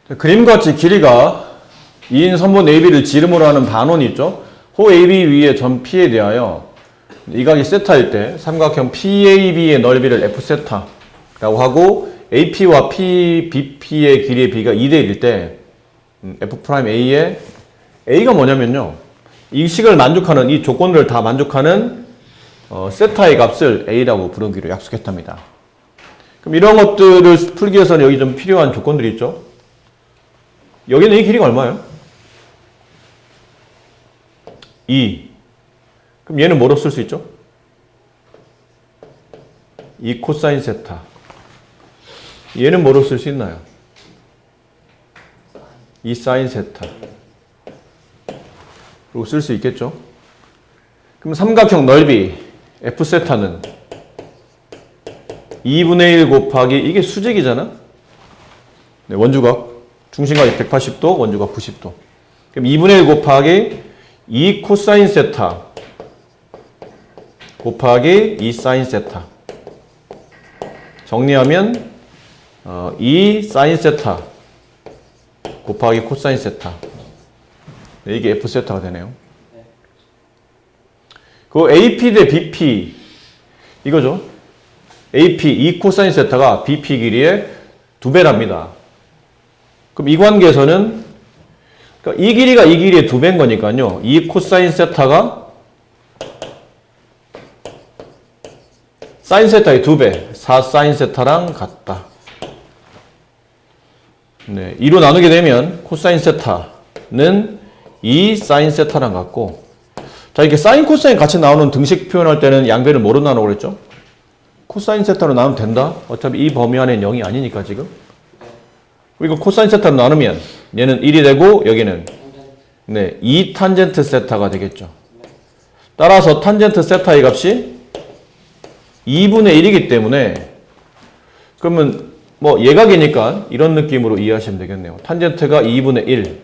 그림같이 길이가 2인 선분 AB를 지름으로 하는 반원이 있죠. 호 AB 위의 점 P에 대하여 이 각이 세타일 때 삼각형 PAB의 넓이를 F 세타라고 하고 AP와 BP의 길이의 B가 2대 1일 때 F'A의 A가 뭐냐면요. 이 식을 만족하는 이 조건들을 다 만족하는 세타의 값을 A라고 부르기로 약속했답니다. 그럼 이런 것들을 풀기 위해서는 여기 좀 필요한 조건들이 있죠. 여기는 이 길이가 얼마예요? 2. 그럼 얘는 뭐로 쓸 수 있죠? 2 코사인 세타. 얘는 뭐로 쓸 수 있나요? 2 사인 세타. 그리고 쓸 수 있겠죠? 그럼 삼각형 넓이 F 세타는 2분의 1 곱하기 이게 수직이잖아? 네, 원주각. 중심각이 180도, 원주각 90도. 그럼 2분의 1 곱하기 2 코사인 세타 곱하기 2 사인 세타. 정리하면 2 사인 세타 곱하기 코사인 세타. 네, 이게 F 세타가 되네요. 그 AP 대 BP 이거죠. AP 2 코사인 세타가 BP 길이의 2배랍니다. 그럼 이 관계에서는 그러니까 이 길이가 이 길이의 2배인 거니까요. 2 코사인 세타가 사인 세타의 2배, 4 사인 세타랑 같다. 네, 2로 나누게 되면 코사인 세타는 2 사인 세타랑 같고, 자, 이렇게 사인, 코사인 같이 나오는 등식 표현할 때는 양배를 뭐로 나누고 그랬죠? 코사인 세타로 나누면 된다? 어차피 이 범위 안에 0이 아니니까 지금. 그리고 코사인 세타로 나누면 얘는 1이 되고 여기는 네, 2 탄젠트 세타가 되겠죠. 따라서 탄젠트 세타의 값이 2분의 1이기 때문에 그러면 뭐 예각이니까 이런 느낌으로 이해하시면 되겠네요. 탄젠트가 2분의 1.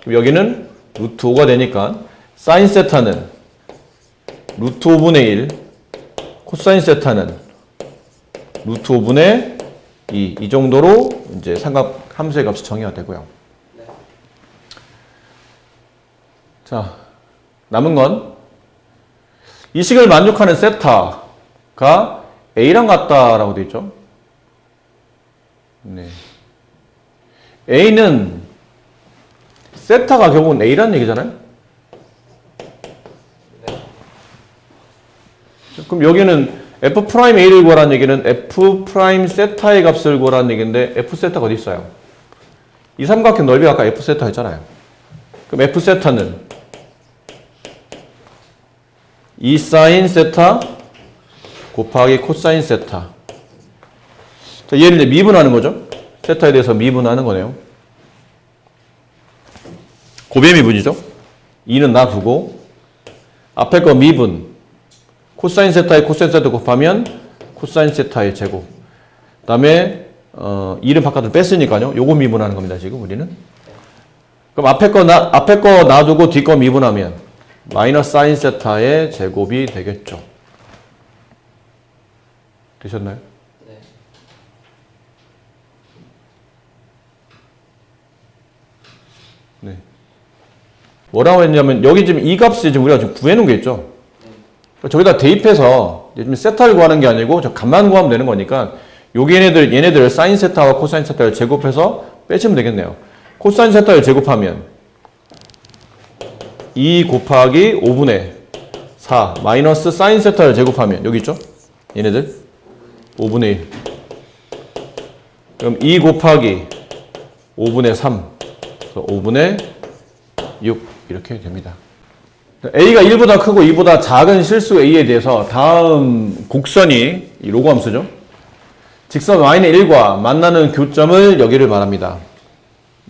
그럼 여기는 루트 5가 되니까 사인 세타는 루트 5분의 1, 코사인 세타는 루트 5분의 2. 이 정도로 이제 삼각 함수의 값이 정의가 되고요. 자, 남은 건 이 식을 만족하는 세타가 A랑 같다라고 되어 있죠. 네. A는 세타가 결국은 A라는 얘기잖아요. 그럼 여기는 F'A를 구하라는 얘기는 F' 세타의 값을 구하라는 얘기인데 F 세타가 어디 있어요? 이 삼각형 넓이가 아까 F 세타 했잖아요. 그럼 F 세타는 2 사인 세타 곱하기 코사인 세타. 자, 얘를 이제 미분하는 거죠. 세타에 대해서 미분하는 거네요. 고배 미분이죠. 2는 놔두고 앞에 거 미분. 코사인 세타에 코사인 세타 곱하면 코사인 세타의 제곱. 그 다음에 2를 바깥으로 뺐으니까요. 요거 미분하는 겁니다. 지금 우리는. 그럼 앞에 거 놔두고 뒤 거 미분하면 마이너스 사인 세타의 제곱이 되겠죠. 되셨나요? 네. 네. 뭐라고 했냐면 여기 지금 이 값이 지금 우리가 지금 구해놓은 게 있죠. 저기다 대입해서 지금 세타를 구하는 게 아니고 저 값만 구하면 되는 거니까 여기 얘네들 사인 세타와 코사인 세타를 제곱해서 빼시면 되겠네요. 코사인 세타를 제곱하면 2 곱하기 5분의 4 마이너스 사인 세타를 제곱하면 여기 있죠? 얘네들 5분의 1. 그럼 2 곱하기 5분의 3 5분의 6 이렇게 됩니다. A가 1보다 크고 2보다 작은 실수 A에 대해서 다음 곡선이 이 로그 함수죠. 직선 Y는 1과 만나는 교점을 여기를 말합니다.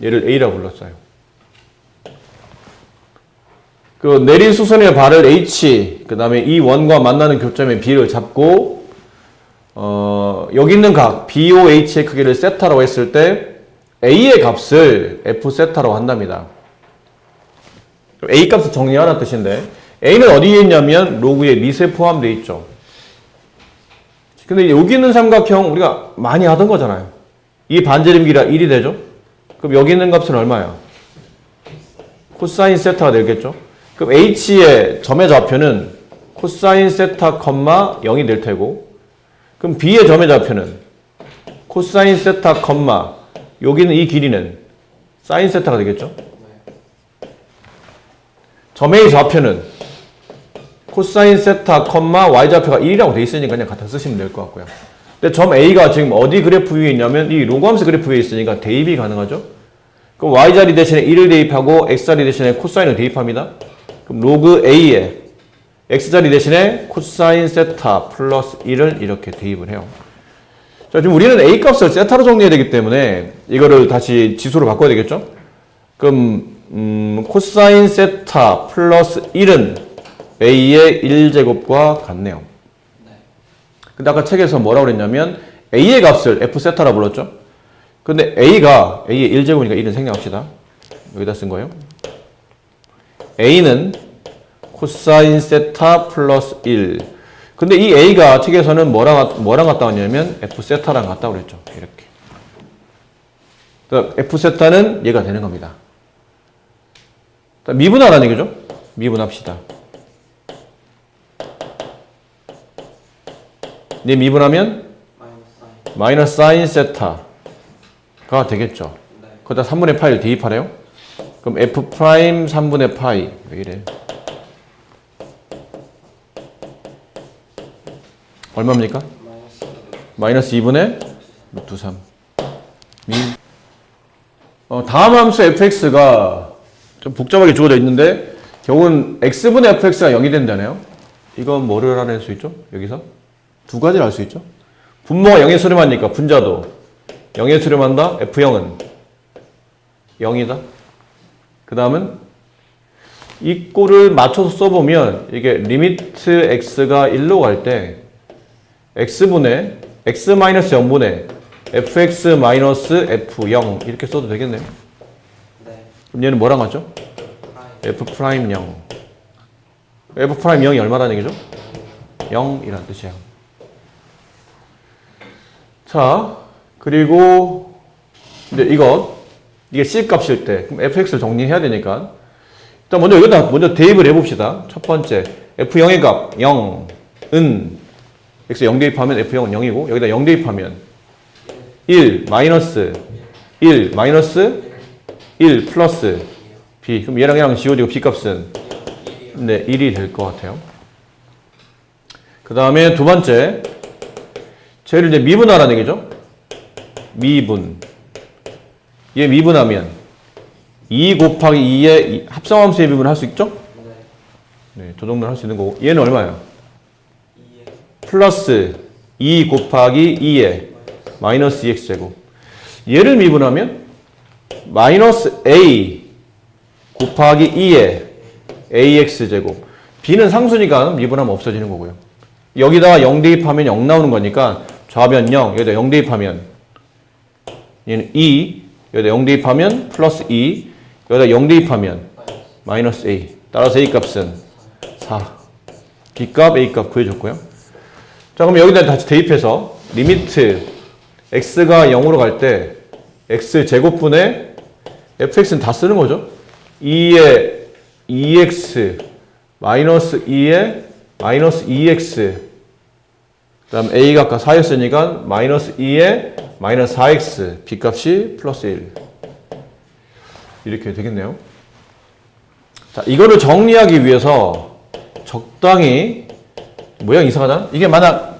얘를 A라고 불렀어요. 그 내린 수선의 발을 H, 그 다음에 이 원과 만나는 교점의 B를 잡고 여기 있는 각 BOH의 크기를 세타라고 했을 때 A의 값을 F 세타라고 한답니다. A 값을 정리하라는 뜻인데 A는 어디에 있냐면 로그의 밑에 포함되어 있죠. 근데 여기 있는 삼각형 우리가 많이 하던 거잖아요. 이 반지름 길이가 1이 되죠. 그럼 여기 있는 값은 얼마야? 코사인 세타가 되겠죠? 그럼 h의 점의 좌표는 코사인 세타, 0이 될 테고, 그럼 b의 점의 좌표는 코사인 세타, 여기는 이 길이는 사인 세타가 되겠죠? 점의 좌표는 코사인 세타, y좌표가 1이라고 돼 있으니까 그냥 갖다 쓰시면 될 것 같고요. 근데 점 A가 지금 어디 그래프 위에 있냐면 이 로그함수 그래프 위에 있으니까 대입이 가능하죠? 그럼 y자리 대신에 1을 대입하고 x자리 대신에 코사인을 대입합니다. 그럼 로그 A에 x자리 대신에 코사인 세타 플러스 1을 이렇게 대입을 해요. 자, 지금 우리는 A 값을 세타로 정리해야 되기 때문에 이거를 다시 지수로 바꿔야 되겠죠? 그럼 코사인 세타 플러스 1은 A의 1제곱과 같네요. 근데 아까 책에서 뭐라고 그랬냐면 A의 값을 F 세타라 불렀죠? 근데 A가 A의 1제곱이니까 1은 생략합시다. 여기다 쓴 거예요. A는 코사인 세타 플러스 1. 근데 이 A가 책에서는 뭐랑 같다 왔냐면 F 세타랑 같다 그랬죠. 이렇게. 그러니까 F 세타는 얘가 되는 겁니다. 미분하라는 얘기죠. 미분합시다. 네, 미분하면 마이너스 사인 세타가 되겠죠. 거기다 3분의 파이를 대입하래요. 그럼 F 프라임 3분의 파이. 왜 이래? 얼마입니까? 마이너스 2분의 루트 3. 다음 함수 fx가 좀 복잡하게 주어져 있는데 결국은 x분의 fx가 0이 된다네요. 이건 뭐를 알아낼 수 있죠? 여기서? 두 가지를 알 수 있죠. 분모가 0에 수렴하니까 분자도 0에 수렴한다. F0은 0이다. 그 다음은 이 꼴을 맞춰서 써보면 이게 리미트 x가 1로 갈 때 x분의 x-0분의 fx-f0 이렇게 써도 되겠네요. 그럼 얘는 뭐랑 같죠? f'0. f'0이 얼마라는 얘기죠? 0이라는 뜻이에요. 자, 그리고 이제 이게 C 값일 때 그럼 fx를 정리해야 되니까 일단 먼저 대입을 해봅시다. 첫 번째 f0의 값 0은 x 0 대입하면 f0은 0이고 여기다 0 대입하면 1 마이너스 1 마이너스 1 플러스 b. 그럼 얘랑 지워지고 b 값은 네 1이 될 것 같아요. 그 다음에 두 번째 쟤를 이제 미분하라는 얘기죠. 미분. 얘 미분하면 2 곱하기 2의 합성함수의 미분을 할 수 있죠? 네, 저 정도는 할 수 있는 거고. 얘는 얼마예요? 플러스 2 곱하기 2의 마이너스 2x제곱. 얘를 미분하면 마이너스 a 곱하기 2의 ax제곱. b는 상수니까 미분하면 없어지는 거고요. 여기다가 0 대입하면 0 나오는 거니까 좌변 0, 여기다 0 대입하면 얘는 2, 여기다 0 대입하면 플러스 2, 여기다 0 대입하면 마이너스 a. 따라서 a 값은 4. b 값, a 값 구해줬고요. 자, 그럼 여기다 다시 대입해서 리미트 x가 0으로 갈 때 x 제곱분의 fx는 다 쓰는 거죠. 2의 2x 마이너스 2의 마이너스 2x 그 다음 a가 아까 4였으니까 마이너스 2의 마이너스 4x b값이 플러스 1 이렇게 되겠네요. 자, 이거를 정리하기 위해서 적당히 모양이 이상하잖아? 이게 만약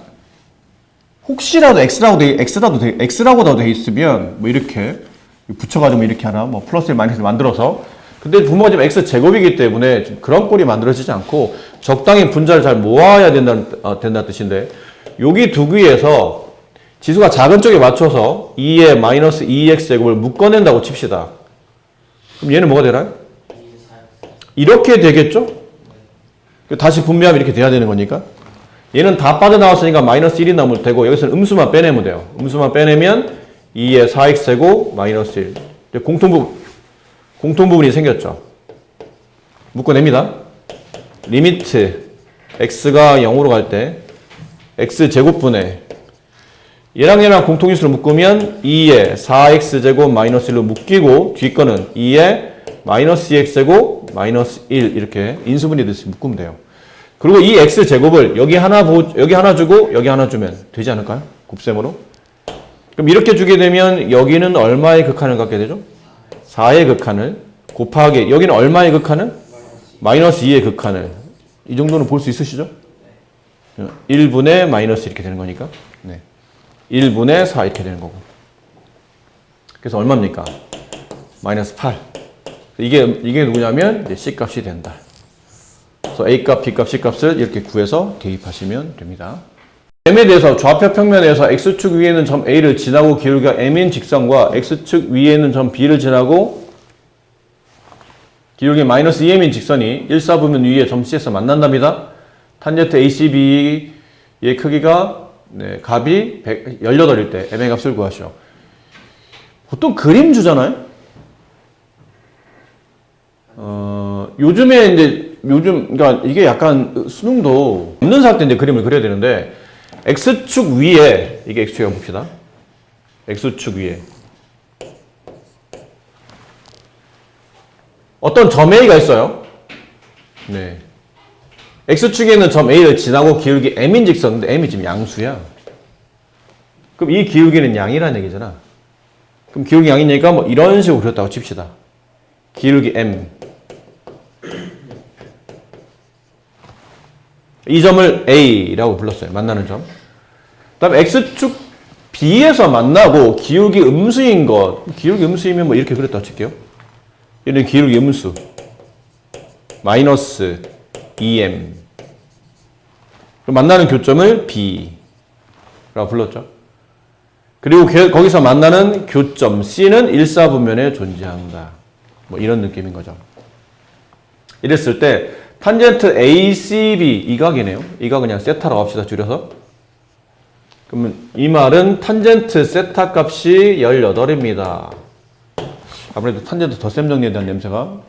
혹시라도 x라고 돼 있으면 뭐 이렇게 붙여가지고 이렇게 하나 뭐 플러스 1 마이너스 1 만들어서 근데 분모가 지금 x 제곱이기 때문에 그런 꼴이 만들어지지 않고 적당히 분자를 잘 모아야 된다는 뜻인데 여기 두기에서 지수가 작은 쪽에 맞춰서 2의 마이너스 2x 제곱을 묶어낸다고 칩시다. 그럼 얘는 뭐가 되나요? 이렇게 되겠죠? 다시 분배하면 이렇게 돼야 되는 거니까 얘는 다 빠져나왔으니까 마이너스 1이 나오면 되고 여기서는 음수만 빼내면 돼요. 음수만 빼내면 2의 4x 제곱 마이너스 1 공통부분이 생겼죠. 묶어냅니다. 리미트 x가 0으로 갈 때 x 제곱분의 얘랑 공통인수로 묶으면 2에 4x제곱 마이너스 1로 묶이고 뒤 거는 2에 마이너스 2x제곱 마이너스 1 이렇게 인수분해 되듯이 묶으면 돼요. 그리고 이 x제곱을 여기 하나 주고 여기 하나 주면 되지 않을까요? 곱셈으로. 그럼 이렇게 주게 되면 여기는 얼마의 극한을 갖게 되죠? 4의 극한을 곱하기 여기는 얼마의 극한을? 마이너스 2의 극한을. 이 정도는 볼 수 있으시죠? 1분의 마이너스 이렇게 되는 거니까. 네. 1분의 4 이렇게 되는 거고. 그래서 얼마입니까? 마이너스 8. 이게 누구냐면 이제 C값이 된다. 그래서 A값, B값, C값을 이렇게 구해서 대입하시면 됩니다. M에 대해서 좌표 평면에서 X축 위에 있는 점 A를 지나고 기울기가 M인 직선과 X축 위에 있는 점 B를 지나고 기울기 마이너스 2M인 직선이 1사분면 위에 점 C에서 만난답니다. 탄젠트 ACB의 크기가 값이 18일 때 M의 값을 구하시오. 보통 그림 주잖아요. 그러니까 이게 약간 수능도 없는 사학 때 이제 그림을 그려야 되는데 X축 위에 이게 X축이라고 봅시다. X축 위에 어떤 점 A가 있어요. 네. X축에 있는 점 A를 지나고 기울기 M인 직선인데 M이 지금 양수야. 그럼 이 기울기는 양이라는 얘기잖아. 그럼 기울기 양이니까 뭐 이런 식으로 그렸다고 칩시다. 기울기 M. 이 점을 A라고 불렀어요. 만나는 점. 그 다음에 X축 B에서 만나고 기울기 음수인 것. 기울기 음수이면 뭐 이렇게 그렸다고 칠게요. 얘는 기울기 음수. 마이너스 2M. 만나는 교점을 B라고 불렀죠. 그리고 거기서 만나는 교점 C는 일사분면에 존재한다. 뭐 이런 느낌인 거죠. 이랬을 때 탄젠트 ACB 이 각이네요. 이 각 그냥 세타라고 합시다. 줄여서. 그러면 이 말은 탄젠트 세타 값이 18입니다. 아무래도 탄젠트 덧셈 정리에 대한 냄새가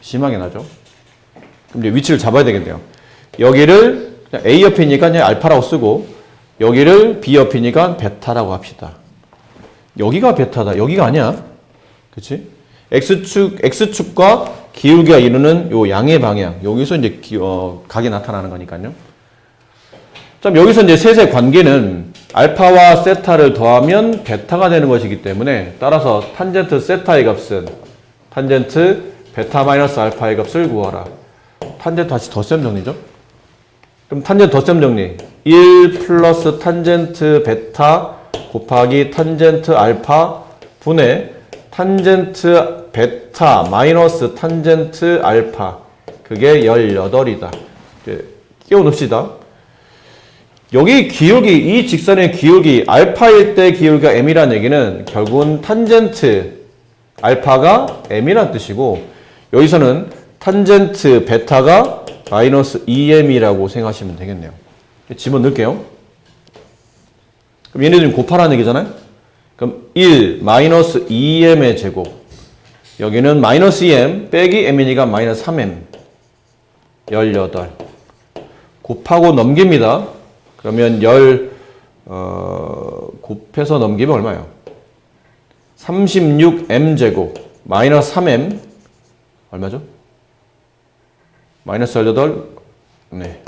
심하게 나죠. 그럼 이제 위치를 잡아야 되겠네요. 여기를 그냥 A 옆이니까 그냥 알파라고 쓰고 여기를 B 옆이니까 베타라고 합시다. 여기가 베타다. 여기가 아니야. 그치? X축과 기울기가 이루는 요 양의 방향. 여기서 이제 각이 나타나는 거니까요. 자, 여기서 이제 셋의 관계는 알파와 세타를 더하면 베타가 되는 것이기 때문에 따라서 탄젠트 세타의 값은 탄젠트 베타 마이너스 알파의 값을 구하라. 탄젠트 다시 덧셈 정리죠. 그럼 탄젠트 덧셈 정리. 1 플러스 탄젠트 베타 곱하기 탄젠트 알파 분의 탄젠트 베타 마이너스 탄젠트 알파. 그게 18이다. 끼워 넣읍시다. 여기 기울기, 이 직선의 기울기, 알파일 때 기울기가 M이라는 얘기는 결국은 탄젠트 알파가 M이라는 뜻이고, 여기서는 탄젠트 베타가 마이너스 2M이라고 생각하시면 되겠네요. 집어넣을게요. 그럼 얘네들이 곱하라는 얘기잖아요? 그럼 1 마이너스 2M의 제곱. 여기는 마이너스 2M 빼기 M이니까 마이너스 3M. 18. 곱하고 넘깁니다. 그러면 곱해서 넘기면 얼마예요? 36m제곱 마이너스 3m 얼마죠? 마이너스 18. 네.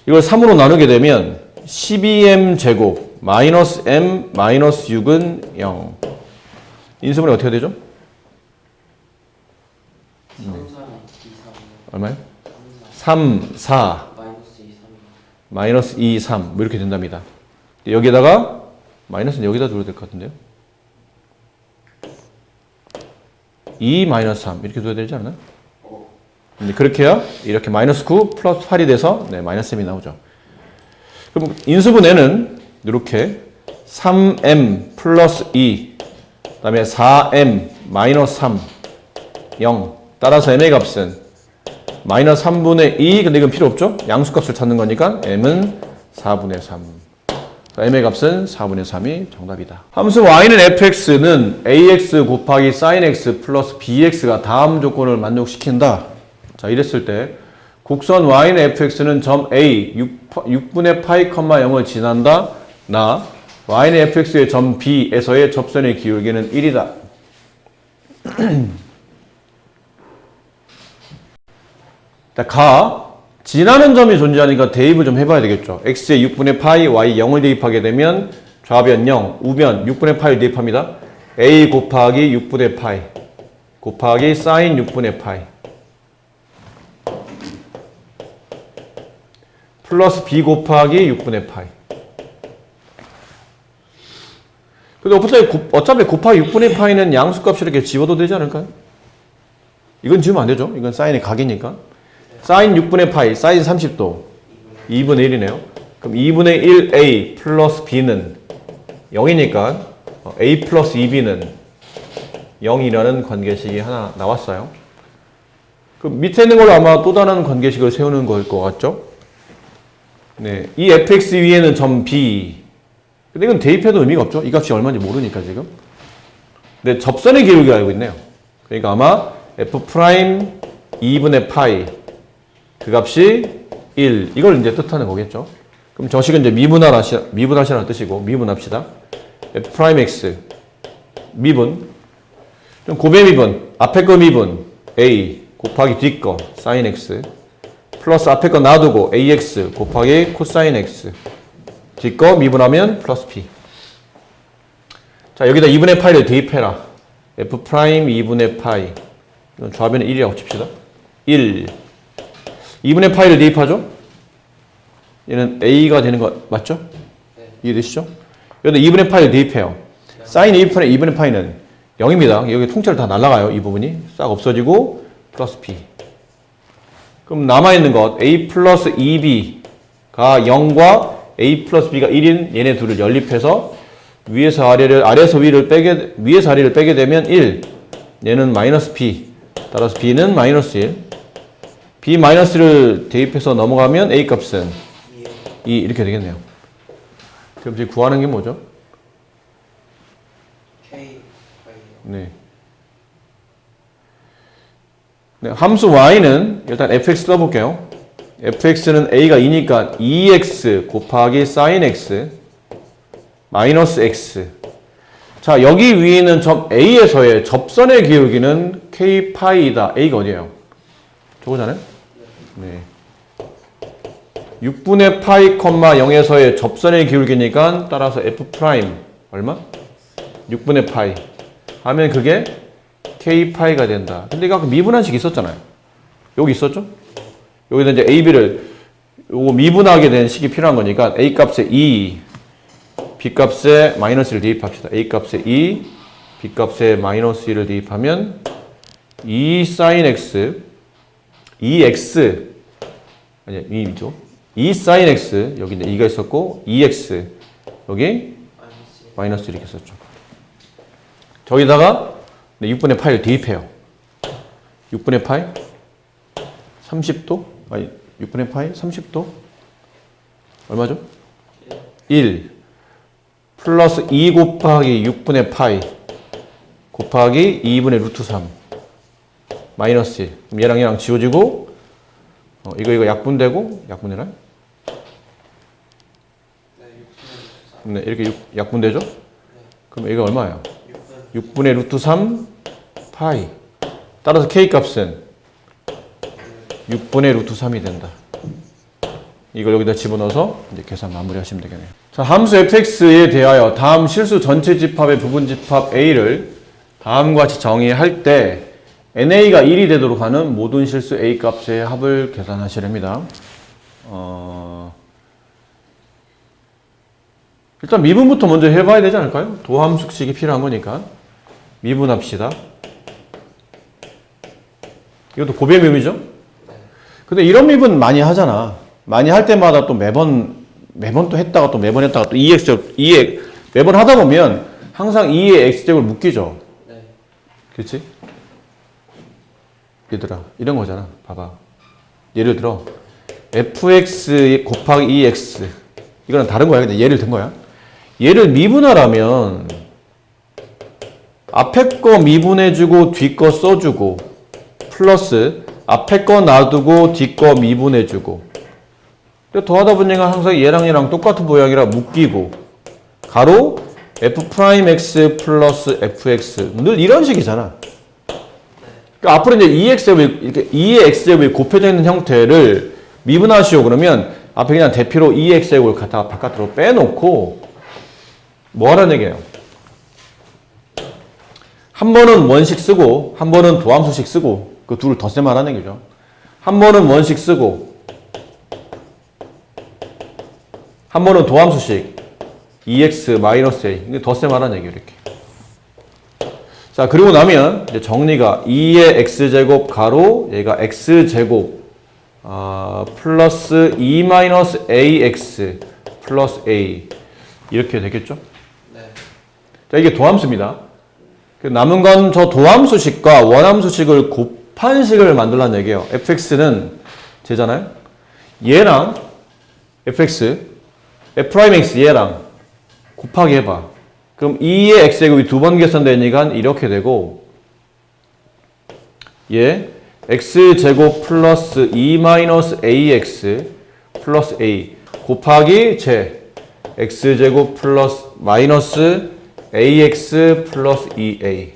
이걸 3으로 나누게 되면 12m제곱 마이너스 m 마이너스 6은 0. 인수분해 어떻게 되죠? 3, 얼마요? 3, 4 마이너스 2, 3 뭐 이렇게 된답니다. 여기다가 마이너스는 여기다 둘러야 될 것 같은데요. 2 마이너스 3 이렇게 둬야 되지 않나요? 그렇게 해야 이렇게 마이너스 9 플러스 8이 돼서 마이너스 m이 나오죠. 그럼 인수분해는 이렇게 3m 플러스 2 그 다음에 4m 마이너스 3 0 따라서 m의 값은 마이너스 3분의 2 근데 이건 필요 없죠? 양수값을 찾는 거니까 m은 4분의 3 m의 값은 4분의 3이 정답이다. 함수 y는 fx는 ax 곱하기 sin x 플러스 bx가 다음 조건을 만족시킨다. 자, 이랬을 때 곡선 y는 fx는 점 a 6분의 파이, 0을 지난다. 나 y는 fx의 점 b에서의 접선의 기울기는 1이다. 가 지나는 점이 존재하니까 대입을 좀 해봐야 되겠죠. x의 6분의 파이, y 0을 대입하게 되면 좌변 0, 우변 6분의 파이를 대입합니다. a 곱하기 6분의 파이 곱하기 사인 6분의 파이 플러스 b 곱하기 6분의 파이. 근데 어차피 곱하기 6분의 파이는 양수값이 이렇게 지워도 되지 않을까요? 이건 지우면 안 되죠. 이건 사인의 각이니까. 사인 6분의 파이, 사인 30도 2분의 1이네요. 그럼 2분의 1a 플러스 b는 0이니까 a 플러스 2b는 0이라는 관계식이 하나 나왔어요. 그 밑에 있는 걸로 아마 또 다른 관계식을 세우는 걸 것 같죠? 네, 이 fx 위에는 점 b. 근데 이건 대입해도 의미가 없죠. 이 값이 얼마인지 모르니까 지금. 근데 접선의 기울기 알고 있네요. 그러니까 아마 f 프라임 2분의 파이 그 값이 1 이걸 이제 뜻하는 거겠죠. 그럼 저식은 이제 미분하시라는 뜻이고 미분합시다. f 프라임 x 미분 좀 고배 미분 앞에 거 미분 a 곱하기 뒤 거 사인 x 플러스 앞에 거 놔두고 ax 곱하기 코사인 x 뒤 거 미분하면 플러스 p. 자 여기다 2분의 파이를 대입해라. f 프라임 2분의 파이 이건 좌변은 1이라고 칩시다. 1 2분의 파이를 대입하죠? 얘는 a가 되는 거 맞죠? 네. 이해되시죠? 여기다 2분의 파이를 대입해요. 네. 사인 2분의 파이는 0입니다. 여기 통째로 다 날아가요. 이 부분이 싹 없어지고 플러스 p. 그럼 남아있는 것 a 플러스 2b가 0과 a 플러스 b가 1인 얘네 둘을 연립해서 위에서 아래를 빼게 되면 1 얘는 마이너스 p 따라서 b는 마이너스 1 b 마이너스를 대입해서 넘어가면 a 값은 2 이렇게 되겠네요. 그럼 지금 구하는 게 뭐죠? 네. 네, 함수 y는 일단 fx 써볼게요. fx는 a가 2니까 2x 곱하기 sin x 마이너스 x. 자 여기 위에 있는 점 a에서의 접선의 기울기는 k 파이이다. a가 어디예요? 저거잖아요? 네. 6분의 파이, 0에서의 접선의 기울기니까 따라서 f 프라임 얼마? 6분의 파이 하면 그게 k 파이가 된다. 근데 이거 아까 미분한식 있었잖아요. 여기 있었죠? 여기다 이제 a, b를 요거 미분하게 된 식이 필요한 거니까 a 값에 2, b 값에 마이너스 1을 대입합시다. a 값에 2, b 값에 마이너스 1을 대입하면 2 sin x 2x 아니 2죠. 2 sin x 여기 이제 2가 있었고 2x 여기 마이너스 이렇게 썼죠. 저기다가 6분의 파이를 대입해요. 6분의 파이 30도 아니 6분의 파이 30도 얼마죠? 1 플러스 2 곱하기 6분의 파이 곱하기 2분의 루트 3 마이너스 1. 그럼 얘랑 지워지고 이거 약분되고 약분되나? 네, 이렇게 약분되죠? 그럼 이거 얼마예요? 6분의 루트 3 파이. 따라서 k 값은 6분의 루트 3이 된다. 이걸 여기다 집어넣어서 이제 계산 마무리하시면 되겠네요. 자, 함수 fx에 대하여 다음 실수 전체 집합의 부분 집합 a를 다음과 같이 정의할 때 NA가 1이 되도록 하는 모든 실수 A 값의 합을 계산하시렵니다. 일단 미분부터 먼저 해봐야 되지 않을까요? 도함수식이 필요한 거니까 미분합시다. 이것도 고배 미분이죠? 근데 이런 미분 많이 하잖아. 많이 할 때마다 또 매번 또 했다가 또 매번 했다가 또 2x 매번 하다 보면 항상 2의 x제곱을 묶이죠. 그렇지? 얘들아 이런 거잖아. 봐봐. 예를 들어 fx 곱하기 2x 이거는 다른 거야. 근데 예를 든 거야. 얘를 미분하라면 앞에 거 미분해주고 뒤 거 써주고 플러스 앞에 거 놔두고 뒤 거 미분해주고 더하다 보니까 항상 얘랑 똑같은 모양이라 묶이고 가로 f'x 플러스 fx 늘 이런 식이잖아. 그러니까 앞으로 이제 2x제곱이 이렇게 2의 x제곱이 곱해져 있는 형태를 미분하시오 그러면 앞에 그냥 대표로 2x제곱을 갖다가 바깥으로 빼놓고 뭐 하라는 얘기예요? 한 번은 원식 쓰고 한 번은 도함수식 쓰고 그 둘을 덧셈 하라는 얘기죠. 한 번은 원식 쓰고 한 번은 도함수식 2x-a 이게 덧셈 하라는 얘기예요. 이렇게. 자, 그리고 나면 이제 정리가 2의 x제곱 가로 얘가 x제곱 플러스 2-ax 플러스 a 이렇게 되겠죠? 네. 자, 이게 도함수입니다. 남은 건 저 도함수식과 원함수식을 곱한 식을 만들라는 얘기예요. fx는 쟤잖아요. 얘랑 fx, f'x 얘랑 곱하기 해봐. 그럼 2의 x제곱이 두 번 계산되니까 이렇게 되고 얘 x제곱 플러스 2-ax 플러스 a 곱하기 제 x제곱 플러스 마이너스 ax 플러스 2a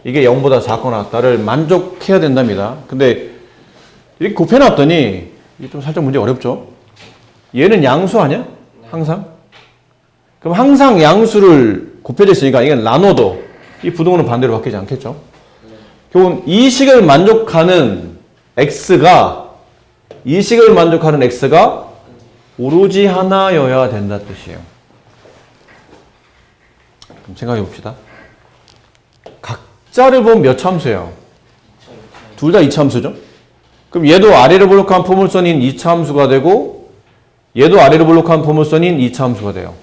이게 0보다 작거나 같다를 만족해야 된답니다. 근데 이렇게 곱해놨더니 이게 좀 살짝 문제 어렵죠? 얘는 양수 아니야? 항상? 그럼 항상 양수를 곱해져 있으니까 이건 나눠도 이 부동호는 반대로 바뀌지 않겠죠? 결국은 이 식을 만족하는 x가 오로지 하나여야 된다 뜻이에요. 그럼 생각해 봅시다. 각자를 보면 몇 참수예요? 둘 다 2차함수죠? 그럼 얘도 아래를 볼록한 포물선인 2차함수가 되고 얘도 아래를 볼록한 포물선인 2차함수가 돼요.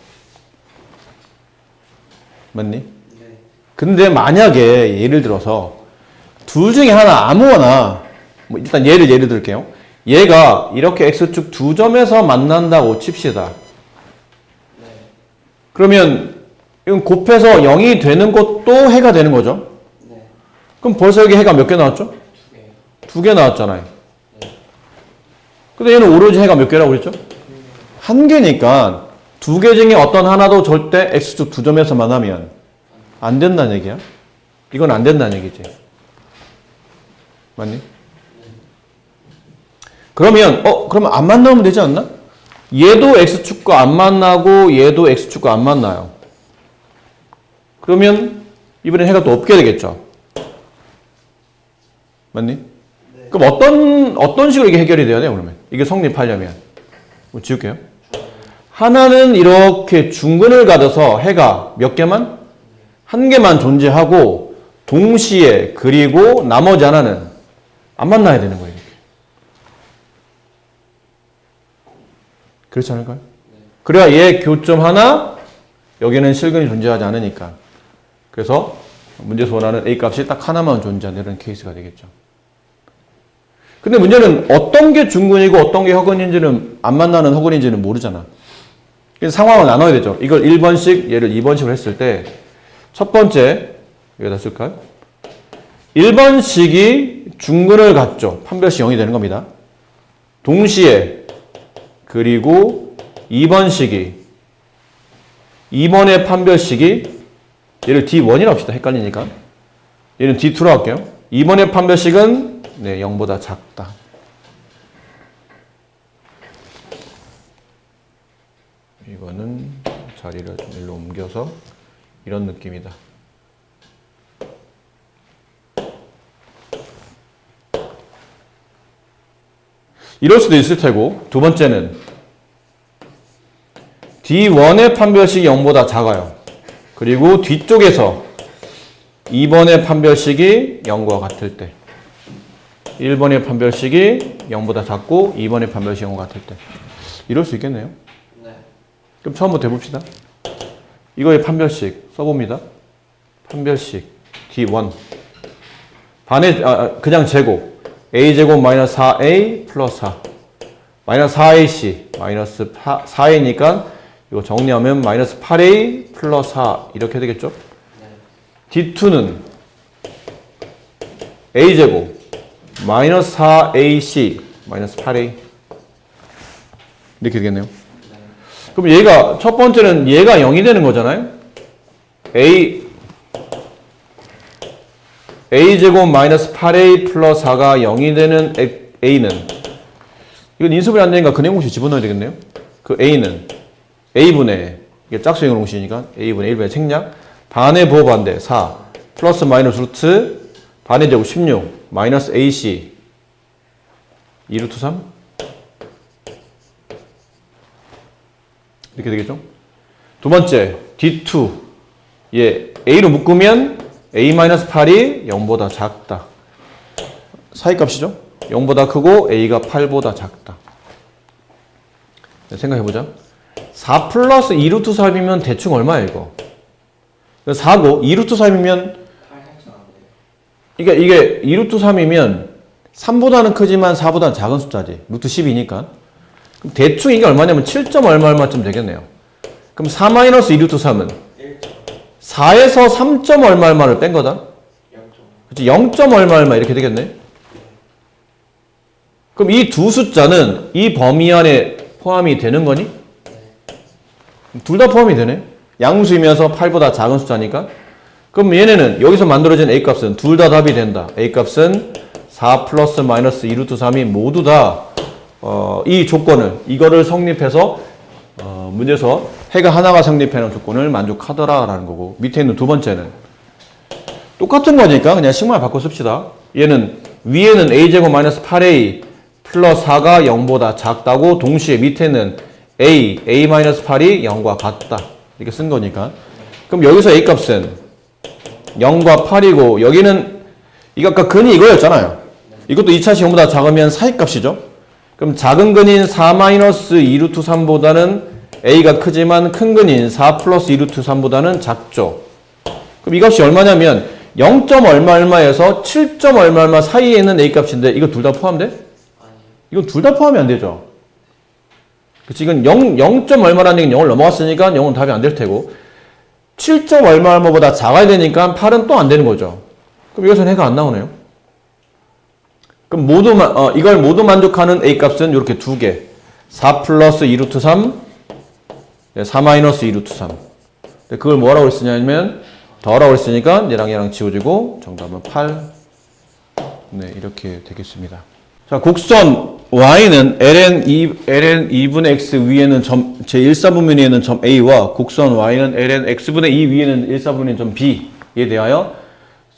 맞니? 네. 근데 만약에 예를 들어서 둘 중에 하나 아무거나 뭐 일단 예를 들게요. 얘가 이렇게 x축 두 점에서 만난다고 칩시다. 네. 그러면 이건 곱해서 0이 되는 것도 해가 되는 거죠. 네. 그럼 벌써 여기 해가 몇 개 나왔죠? 네. 2개 나왔잖아요. 네. 근데 얘는 오로지 해가 몇 개라고 그랬죠? 1개니까 2개 중에 어떤 하나도 절대 x축 두 점에서 만나면 안 된다는 얘기야. 이건 안 된다는 얘기지. 맞니? 그러면 그러면 안 만나면 되지 않나? 얘도 x축과 안 만나고 얘도 x축과 안 만나요. 그러면 이번엔 해가 또 없게 되겠죠. 맞니? 네. 그럼 어떤 식으로 이게 해결이 돼야 돼요, 그러면? 이게 성립하려면. 뭐 지울게요. 하나는 이렇게 중근을 가져서 해가 몇 개만? 한 개만 존재하고 동시에 그리고 나머지 하나는 안 만나야 되는 거예요. 이렇게. 그렇지 않을까요? 그래야 얘 교점 하나 여기는 실근이 존재하지 않으니까. 그래서 문제에서 원하는 A 값이 딱 하나만 존재하는 이런 케이스가 되겠죠. 근데 문제는 어떤 게 중근이고 어떤 게 허근인지는 안 만나는 허근인지는 모르잖아. 그래서 상황을 나눠야 되죠. 이걸 1번씩 얘를 2번씩으로 했을 때 첫 번째 여기다 쓸까요? 1번식이 중근을 갖죠. 판별식 0이 되는 겁니다. 동시에 그리고 2번식이 2번의 판별식이 얘를 D1이라고 합시다. 헷갈리니까. 얘는 D2로 할게요. 2번의 판별식은 0보다 작다. 이거는 자리를 좀 일로 옮겨서 이런 느낌이다. 이럴 수도 있을 테고 두 번째는 D1의 판별식이 0보다 작아요. 그리고 뒤쪽에서 2번의 판별식이 0과 같을 때 1번의 판별식이 0보다 작고 2번의 판별식이 0과 같을 때 이럴 수 있겠네요. 네. 그럼 처음부터 해봅시다. 이거의 판별식 써봅니다. 판별식 D1 반의 그냥 제곱 a제곱 마이너스 4a 플러스 4 마이너스 4ac 마이너스 4a니까 이거 정리하면 마이너스 8a 플러스 4 이렇게 되겠죠? 네. D2는 a제곱 마이너스 4ac 마이너스 8a 이렇게 되겠네요. 네. 그럼 얘가 첫 번째는 얘가 0이 되는 거잖아요. a제곱 마이너스 8a 플러스 4가 0이 되는 a는 이건 인수분해 안 되니까 근해 공식 집어넣어야 되겠네요. 그 a는 a분의 이게 짝수형 공식이니까 a분의 1분의 책략 반의 부호 반대 4 플러스 마이너스 루트 반의 제곱 16 마이너스 ac 2루트 3 이렇게 되겠죠. 두 번째 D2 예 a로 묶으면 a-8이 0보다 작다. 사이값이죠. 0보다 크고 a가 8보다 작다. 생각해보자. 4 플러스 2루트 3이면 대충 얼마야 이거? 4고 2루트 3이면 이게 2루트 3이면 3보다는 크지만 4보다는 작은 숫자지. 루트 10이니까. 그럼 대충 이게 얼마냐면 7점 얼마쯤 되겠네요. 그럼 4 마이너스 2루트 3은 4에서 3점 얼마를 뺀 거다? 그치? 0점 얼마 이렇게 되겠네. 그럼 이 두 숫자는 이 범위 안에 포함이 되는 거니? 둘 다 포함이 되네. 양수이면서 8보다 작은 숫자니까. 그럼 얘네는 여기서 만들어진 A값은 둘 다 답이 된다. A값은 4 플러스 마이너스 2루트 3이 모두 다 이 조건을 이거를 성립해서 문제에서 해가 하나가 성립하는 조건을 만족하더라라는 거고 밑에 있는 두 번째는 똑같은 거니까 그냥 식말 바꿔 씁시다. 얘는 위에는 a제곱 마이너스 8a 플러스 4가 0보다 작다고 동시에 밑에는 a 마이너스 8이 0과 같다. 이렇게 쓴 거니까. 그럼 여기서 a값은 0과 8이고 여기는 이거 아까 근이 이거였잖아요. 이것도 2차식 0보다 작으면 사이값이죠. 그럼 작은 근인 4 마이너스 2루트 3보다는 a가 크지만 큰 근인 4 플러스 2루트 3보다는 작죠. 그럼 이 값이 얼마냐면 0점 얼마에서 7점 얼마 사이에 있는 a 값인데 이거 둘 다 포함돼? 아니요. 이건 둘 다 포함이 안 되죠. 그치? 이건 0점 얼마라는 얘기는 0을 넘어갔으니까 0은 답이 안 될 테고 7점 얼마보다 작아야 되니까 8은 또 안 되는 거죠. 그럼 이것은 해가 안 나오네요. 그럼 이걸 모두 만족하는 a 값은 이렇게 두 개. 4 플러스 2루트 3, 4 마이너스 2루트 3. 그걸 뭐라고 했으냐면 더라고 했으니까 얘랑 지워지고 정답은 8. 네, 이렇게 되겠습니다. 자, 곡선 y는 ln 2분의 x 위에는 점 제1사분면에는 점 a와 곡선 y는 ln x분의 2 위에는 1사분의 점 b에 대하여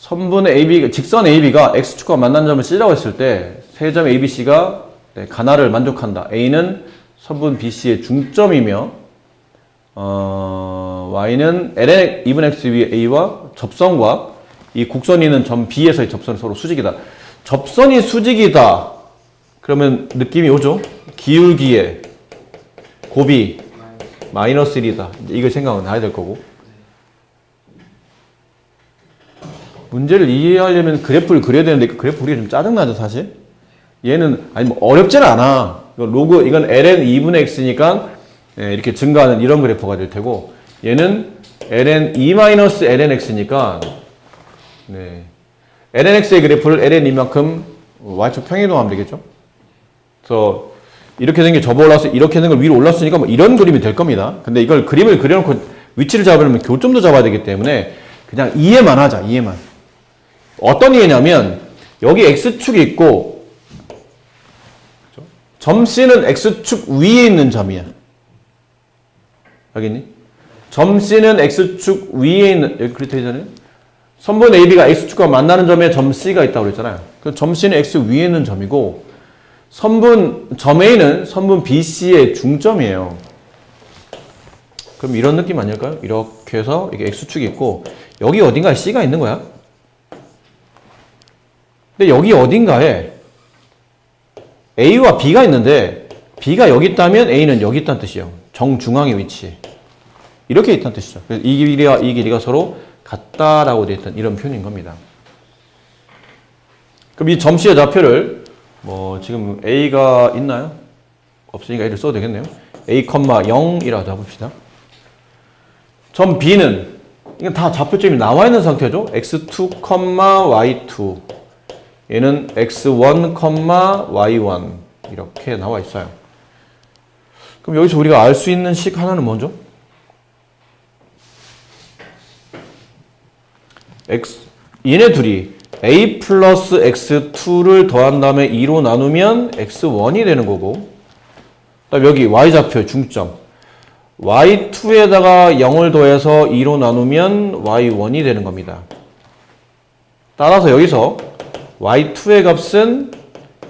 선분의 AB, 직선 AB가 X축과 만난 점을 C라고 했을 때 세 점 ABC가 가나를 만족한다. A는 선분 BC의 중점이며 Y는 ln 2분의 X 위에 A와 접선과 이 곡선이 있는 점 B에서의 접선이 서로 수직이다. 접선이 수직이다. 그러면 느낌이 오죠? 기울기에 곱이 마이너스 1이다. 이걸 생각은 해야 될 거고. 문제를 이해하려면 그래프를 그려야 되는데 그 그래프 그리기가 좀 짜증나죠 사실. 얘는 아니 뭐 어렵지는 않아. 이건 ln 2분의 x니까 이렇게 증가하는 이런 그래프가 될 테고 얘는 ln 2-ln x니까 ln x의 그래프를 ln 2만큼 y축 평행이동하면 되겠죠. 그래서 이렇게 된 게 접어 올라서 이렇게 된 걸 위로 올랐으니까 뭐 이런 그림이 될 겁니다. 근데 이걸 그림을 그려놓고 위치를 잡으려면 교점도 잡아야 되기 때문에 그냥 이해만 하자. 이해만. 어떤 이해냐면 여기 x축이 있고 점 C는 x축 위에 있는 점이야. 알겠니? 점 C는 x축 위에 있는 여기 그렇게 되잖아요. 선분 AB가 x축과 만나는 점에 점 C가 있다고 그랬잖아요. 그 점 C는 x 위에 있는 점이고 점 A는 선분 BC의 중점이에요. 그럼 이런 느낌 아닐까요? 이렇게 해서 이게 x축이 있고 여기 어딘가에 C가 있는 거야. 근데 여기 어딘가에 A와 B가 있는데 B가 여기 있다면 A는 여기 있다는 뜻이에요. 정중앙의 위치에. 이렇게 있다는 뜻이죠. 그래서 이 길이와 이 길이가 서로 같다라고 되어 있던 이런 표현인 겁니다. 그럼 이 점씨의 좌표를 지금 A가 있나요? 없으니까 A를 써도 되겠네요. A, 0이라고 잡읍시다. 점 B는 이건 다 좌표점이 나와 있는 상태죠. x2, y2 얘는 x1, y1 이렇게 나와 있어요. 그럼 여기서 우리가 알 수 있는 식 하나는 뭐죠? 얘네 둘이 a 플러스 x2를 더한 다음에 2로 나누면 x1이 되는 거고, 그다음 여기 y좌표의 중점 y2에다가 0을 더해서 2로 나누면 y1이 되는 겁니다. 따라서 여기서 y2의 값은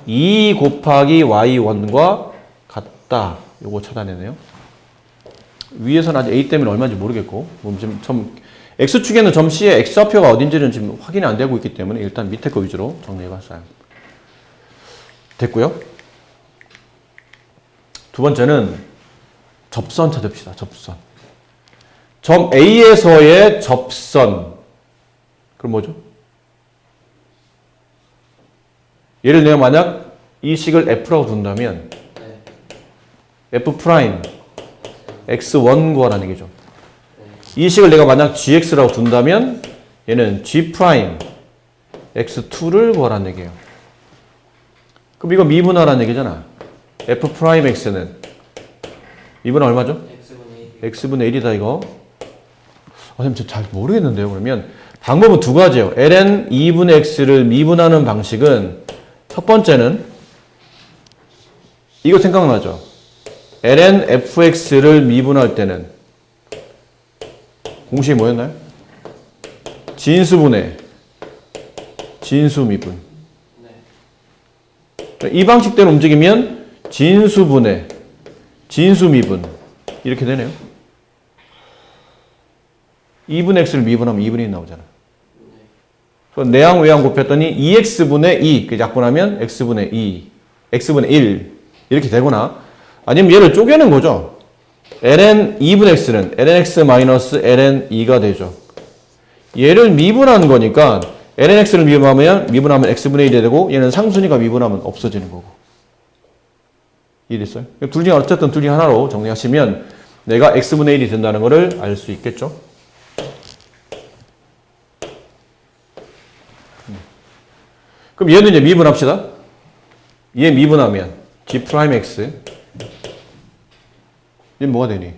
2 곱하기 y1과 같다. 요거 찾아내네요. 위에서는 아직 a 때문에 얼마인지 모르겠고, 지금 x축에는 점 C의 x좌표가 어딘지는 지금 확인이 안 되고 있기 때문에 일단 밑에 거 위주로 정리해봤어요. 됐고요. 두 번째는 접선 찾읍시다. 접선. 점 A에서의 접선. 그럼 뭐죠? 얘를 내가 만약 이 식을 F라고 둔다면 F 프라임 X1 구하라는 얘기죠. 이 식을 내가 만약 GX라고 둔다면 얘는 G 프라임 X2를 구하라는 얘기예요. 그럼 이거 미분하라는 얘기잖아. F 프라임 X는 미분하 얼마죠? X분의 1이다 이거. 선생님 저 잘 모르겠는데요. 그러면 방법은 두 가지예요. ln 2분의 x를 미분하는 방식은 첫 번째는 이거 생각나죠? ln fx를 미분할 때는 공식이 뭐였나요? 진수분의 진수 미분. 이 방식대로 움직이면 진수분의 진수 미분 이렇게 되네요. 2분의 x를 미분하면 2분의 1 나오잖아. 내항 외항 곱했더니 2x분의 2 약분하면 x분의 2 x분의 1 이렇게 되거나, 아니면 얘를 쪼개는 거죠. ln 2분의 x는 ln x 마이너스 ln 2가 되죠. 얘를 미분하는 거니까 ln x를 미분하면 x분의 1이 되고, 얘는 상수니까 미분하면 없어지는 거고. 이해됐어요? 둘 중에 어쨌든 둘 중에 하나로 정리하시면 내가 x분의 1이 된다는 것을 알 수 있겠죠. 그럼 얘는 이제 미분합시다. 얘 미분하면 g 프라임 x 얘 뭐가 되니?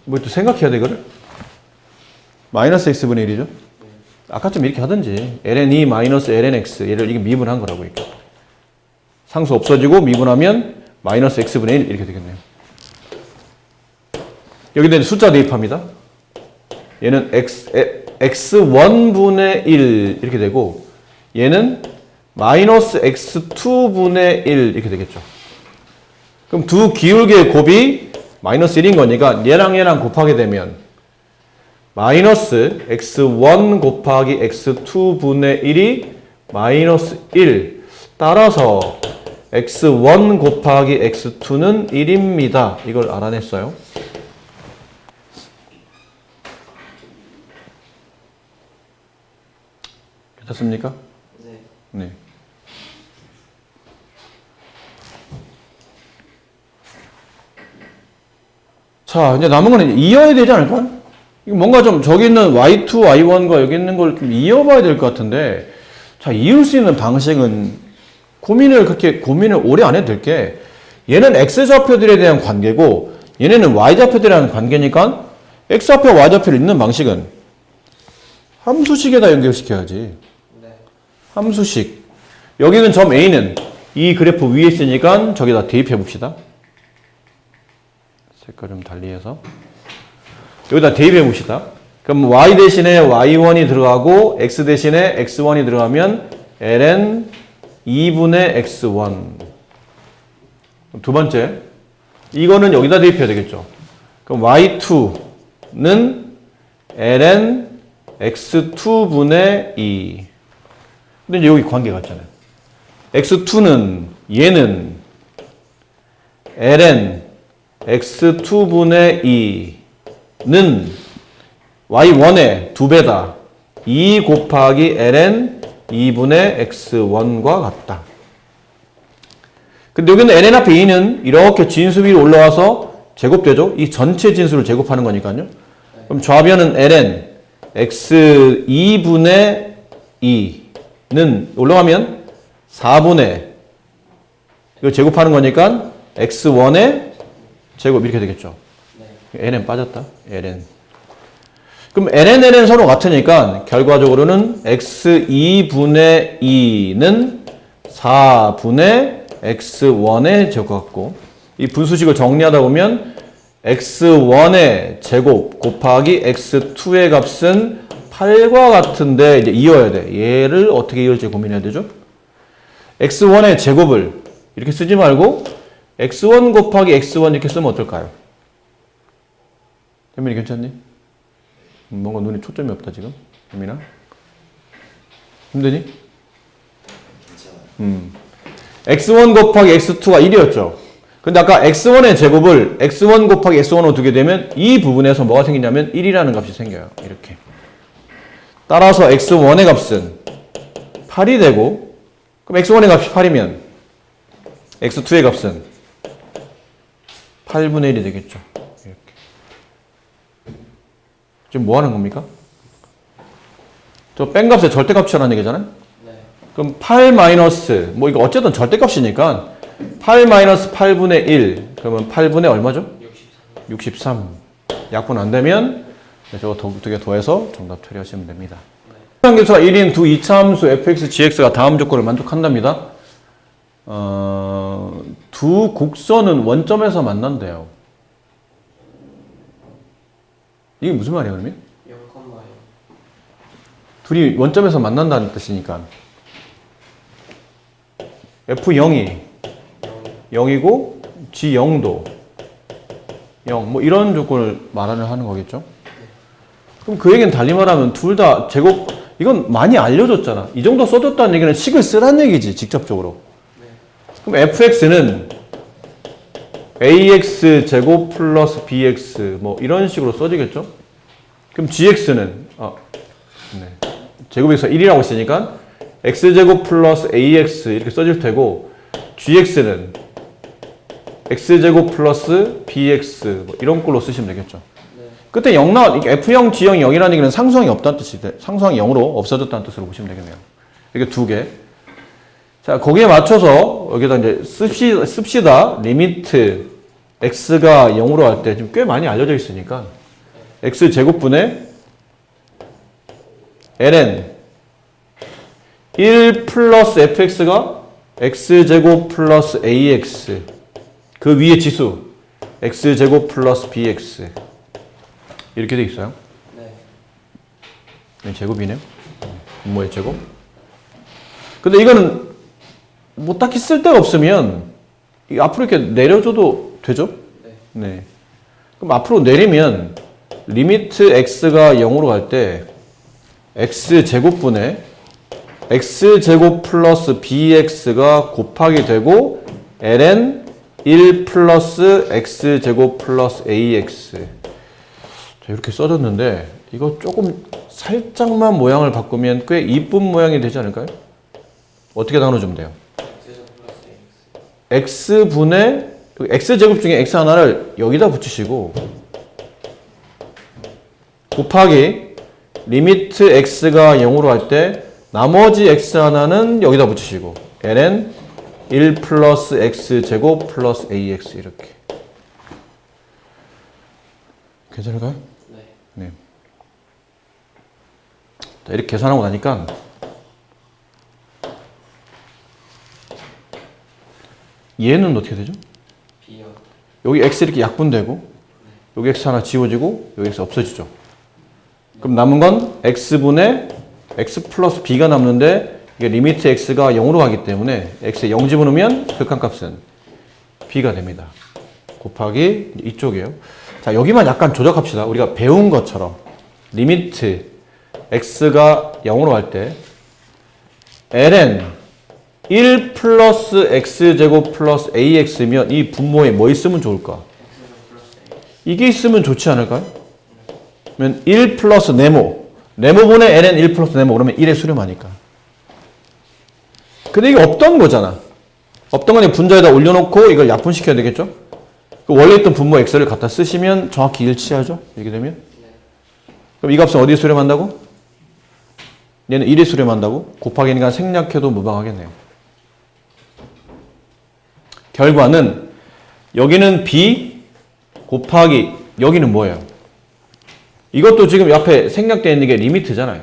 뭐 또 생각해야 돼 이거를? 마이너스 x분의 1이죠? 아까처럼 이렇게 하든지 ln 2 마이너스 ln x 얘를 이게 미분한 거라고 이렇게. 상수 없어지고 미분하면 마이너스 x분의 1 이렇게 되겠네요. 여기다 이제 숫자 대입합니다. 얘는 x1분의 1 이렇게 되고, 얘는 마이너스 x2분의 1 이렇게 되겠죠. 그럼 두 기울기의 곱이 마이너스 1인 거니까 얘랑 얘랑 곱하게 되면 마이너스 x1 곱하기 x2분의 1이 마이너스 1. 따라서 x1 곱하기 x2는 1입니다. 이걸 알아냈어요. 괜찮습니까? 네. 자, 이제 남은 거는 이어야 되지 않을까? 이거 뭔가 좀 저기 있는 y2, y1과 여기 있는 걸 좀 이어봐야 될 것 같은데, 자, 이을 수 있는 방식은 그렇게 고민을 오래 안 해도 될 게, 얘는 x좌표들에 대한 관계고 얘네는 y좌표들에 대한 관계니까 x좌표, y좌표를 있는 방식은 함수식에다 연결시켜야지. 함수식. 여기는 점 A는 이 그래프 위에 있으니까 저기다 대입해 봅시다. 색깔 좀 달리해서 여기다 대입해 봅시다. 그럼 y 대신에 y1이 들어가고 x 대신에 x1이 들어가면 ln 2분의 x1. 두 번째, 이거는 여기다 대입해야 되겠죠. 그럼 y2는 ln x2분의 2. 근데 이제 여기 관계가 있잖아요. x2는 얘는 ln x2분의 2는 y1의 2배다. 2 곱하기 ln 2분의 x1과 같다. 근데 여기는 ln 앞에 2는 이렇게 진수 위로 올라와서 제곱되죠. 이 전체 진수를 제곱하는 거니까요. 그럼 좌변은 ln x2분의 2는 올라가면 4분의 이거 제곱하는 거니까 x1의 제곱 이렇게 되겠죠. 네. ln 빠졌다. ln. 그럼 ln 서로 같으니까 결과적으로는 x2분의 2는 4분의 x1의 제곱 같고 이 분수식을 정리하다 보면 x1의 제곱 곱하기 x2의 값은 8과 같은데 이제 이어야 돼. 얘를 어떻게 이을지 고민해야 되죠? x1의 제곱을 이렇게 쓰지 말고 x1 곱하기 x1 이렇게 쓰면 어떨까요? 혜민이 괜찮니? 뭔가 눈에 초점이 없다 지금. 혜민아? 힘드니? x1 곱하기 x2가 1이었죠. 근데 아까 x1의 제곱을 x1 곱하기 x1으로 두게 되면 이 부분에서 뭐가 생기냐면 1이라는 값이 생겨요. 이렇게. 따라서 x1의 값은 8이 되고 그럼 x1의 값이 8이면 x2의 값은 8분의 1이 되겠죠. 이렇게. 지금 뭐 하는 겁니까? 저 뺀값의 절대값이라는 얘기잖아요. 네. 그럼 8 마이너스 뭐 이거 어쨌든 절대값이니까 8 마이너스 8분의 1 그러면 8분의 얼마죠? 63. 약분 안 되면 저거 두 개 더해서 정답 처리하시면 됩니다. 상계수가 1인 두 이차함수 fx, gx가 다음 조건을 만족한답니다. 두 곡선은 원점에서 만난대요. 이게 무슨 말이에요, 그러면? 0,0. 둘이 원점에서 만난다는 뜻이니까 f0이 0이고 g0도 0, 뭐 이런 조건을 말을 하는 거겠죠. 그럼 그 얘기는 달리 말하면 둘 다 제곱, 이건 많이 알려줬잖아. 이 정도 써줬다는 얘기는 식을 쓰라는 얘기지, 직접적으로. 그럼 fx는 ax 제곱 플러스 bx 뭐 이런 식으로 써지겠죠. 그럼 gx는 제곱에서 1이라고 했으니까 x제곱 플러스 ax 이렇게 써질 테고 gx는 x제곱 플러스 bx 뭐 이런 꼴로 쓰시면 되겠죠. 그때 0 f0, g0이 0이라는 얘기는 상수항이 없다는 뜻이 돼. 상수항이 0으로 없어졌다는 뜻으로 보시면 되겠네요. 이렇게 두 개. 자, 거기에 맞춰서 여기다 이제 씁시다. 리미트 x가 0으로 할 때 지금 꽤 많이 알려져 있으니까 x제곱분의 ln 1 플러스 fx가 x제곱 플러스 ax 그 위에 지수 x제곱 플러스 bx 이렇게 돼 있어요. 네. 제곱이네요. 분모의 제곱. 근데 이거는 뭐 딱히 쓸데가 없으면 앞으로 이렇게 내려줘도 되죠? 네. 그럼 앞으로 내리면 리미트 x가 0으로 갈 때 x제곱분의 x제곱 플러스 bx가 곱하기 되고 ln 1 플러스 x제곱 플러스 ax 자, 이렇게 써졌는데 이거 조금 살짝만 모양을 바꾸면 꽤 이쁜 모양이 되지 않을까요? 어떻게 나눠주면 돼요? x분의 x제곱 중에 x 하나를 여기다 붙이시고 곱하기 리미트 x가 0으로 할 때 나머지 x 하나는 여기다 붙이시고 ln 1 플러스 x제곱 플러스 ax 이렇게 괜찮을까요? 네. 자, 이렇게 계산하고 나니까 얘는 어떻게 되죠? B요. 여기 x 이렇게 약분되고 여기 x 하나 지워지고 여기 x 없어지죠. 그럼 남은 건 x분의 x 플러스 b가 남는데 이게 리미트 x가 0으로 가기 때문에 x에 0 집어넣으면 극한값은 b가 됩니다. 곱하기 이쪽이에요. 자, 여기만 약간 조작합시다. 우리가 배운 것처럼 리미트 x가 0으로 할 때 ln 1 플러스 x제곱 플러스 ax면 이 분모에 뭐 있으면 좋을까? 이게 있으면 좋지 않을까요? 그러면 1 플러스 네모분의 ln 1 플러스 네모 그러면 1의 수렴하니까. 근데 이게 없던 거잖아. 없던 거니 분자에다 올려놓고 이걸 약분시켜야 되겠죠? 원래 있던 분모 x를 갖다 쓰시면 정확히 일치하죠? 이렇게 되면. 그럼 이 값은 어디에 수렴한다고? 얘는 1에 수렴한다고? 곱하기니까 생략해도 무방하겠네요. 결과는 여기는 b 곱하기 여기는 뭐예요? 이것도 지금 옆에 생략되어 있는 게 리미트잖아요.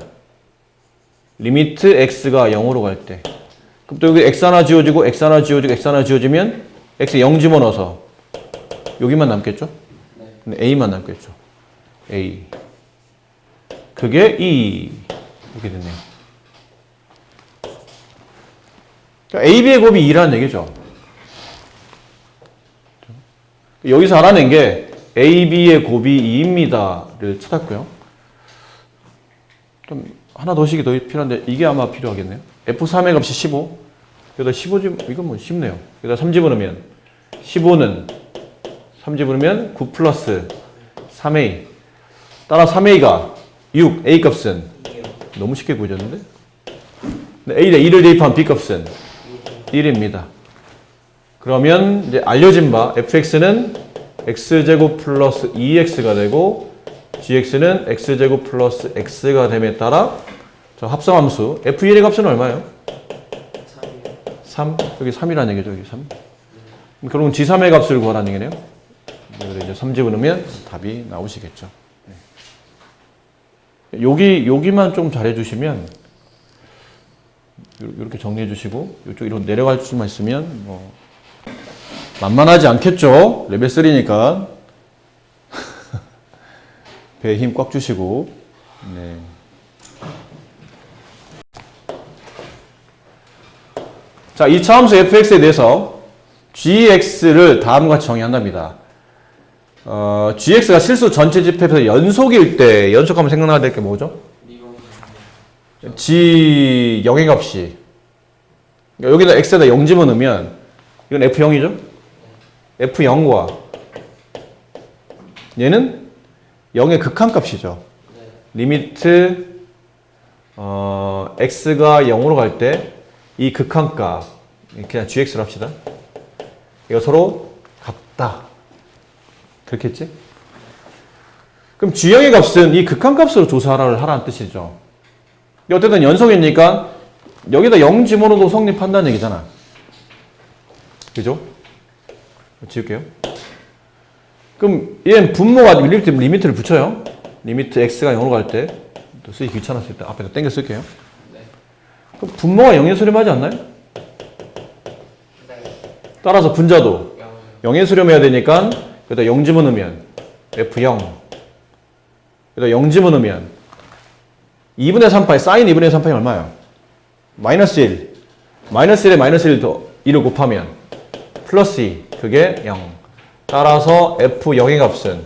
리미트 x가 0으로 갈 때. 그럼 또 여기 x 하나 지워지고 x 하나 지워지고 x 하나 지워지면 x 0 집어넣어서 여기만 남겠죠? 근데 a만 남겠죠. a. 그게 2. 이렇게 됐네요. 그러니까 AB의 곱이 2라는 얘기죠. 여기서 알아낸 게 AB의 곱이 2입니다를 찾았고요. 좀 하나 더식이 더 필요한데 이게 아마 필요하겠네요. F3의 값이 15. 여기다 15집, 이건 뭐 쉽네요. 여기다 3 집어넣으면 15는 3 집어넣으면 9 플러스 3A. 따라 3A가 6, A 값은 너무 쉽게 구해졌는데? A에 2를 대입한 B 값은 1입니다. 그러면 이제 알려진 바 fx는 x제곱 플러스 2x가 되고 gx는 x제곱 플러스 x가 됨에 따라 저 합성함수 f1의 값은 얼마예요? 3. 여기 3이라는 얘기죠. 여기 3. 결국은 g3의 값을 구하라는 얘기네요. 여기다 이제 3 집어넣으면 답이 나오시겠죠. 여기만 좀 잘해주시면 이렇게 정리해 주시고 이쪽으로 내려갈 수만 있으면 뭐 만만하지 않겠죠. 레벨 3니까 배에 힘 꽉 주시고. 네. 자, 이 차함수 fx에 대해서 gx를 다음과 같이 정의한답니다. gx가 실수 전체 집합에서 연속일 때 연속하면 생각나야 될 게 뭐죠? g 0의 값이 여기다 x에다 0 집어넣으면 이건 f0이죠? f0과 얘는 0의 극한값이죠. 리미트 x가 0으로 갈 때 이 극한값 그냥 gx로 합시다. 이거 서로 같다. 그렇겠지? 그럼 g0의 값은 이 극한값으로 조사를 하라는 뜻이죠. 어쨌든 연속이니까 여기다 0 집어넣어도 성립한다는 얘기잖아. 그죠? 지울게요. 그럼 얘는 분모가 리미트를 붙여요. 리미트 x가 0으로 갈 때 또 쓰기 귀찮았을 때 앞에다 땡겨 쓸게요. 그럼 분모가 0에 수렴하지 않나요? 따라서 분자도 0에 수렴해야 되니까 여기다 0 집어넣으면 f0 여기다 0 집어넣으면 2분의 3파이 사인 2분의 3파이 얼마예요? 마이너스 1 마이너스 1에 마이너스 1 더 2를 곱하면 플러스 2 그게 0 따라서 f0의 값은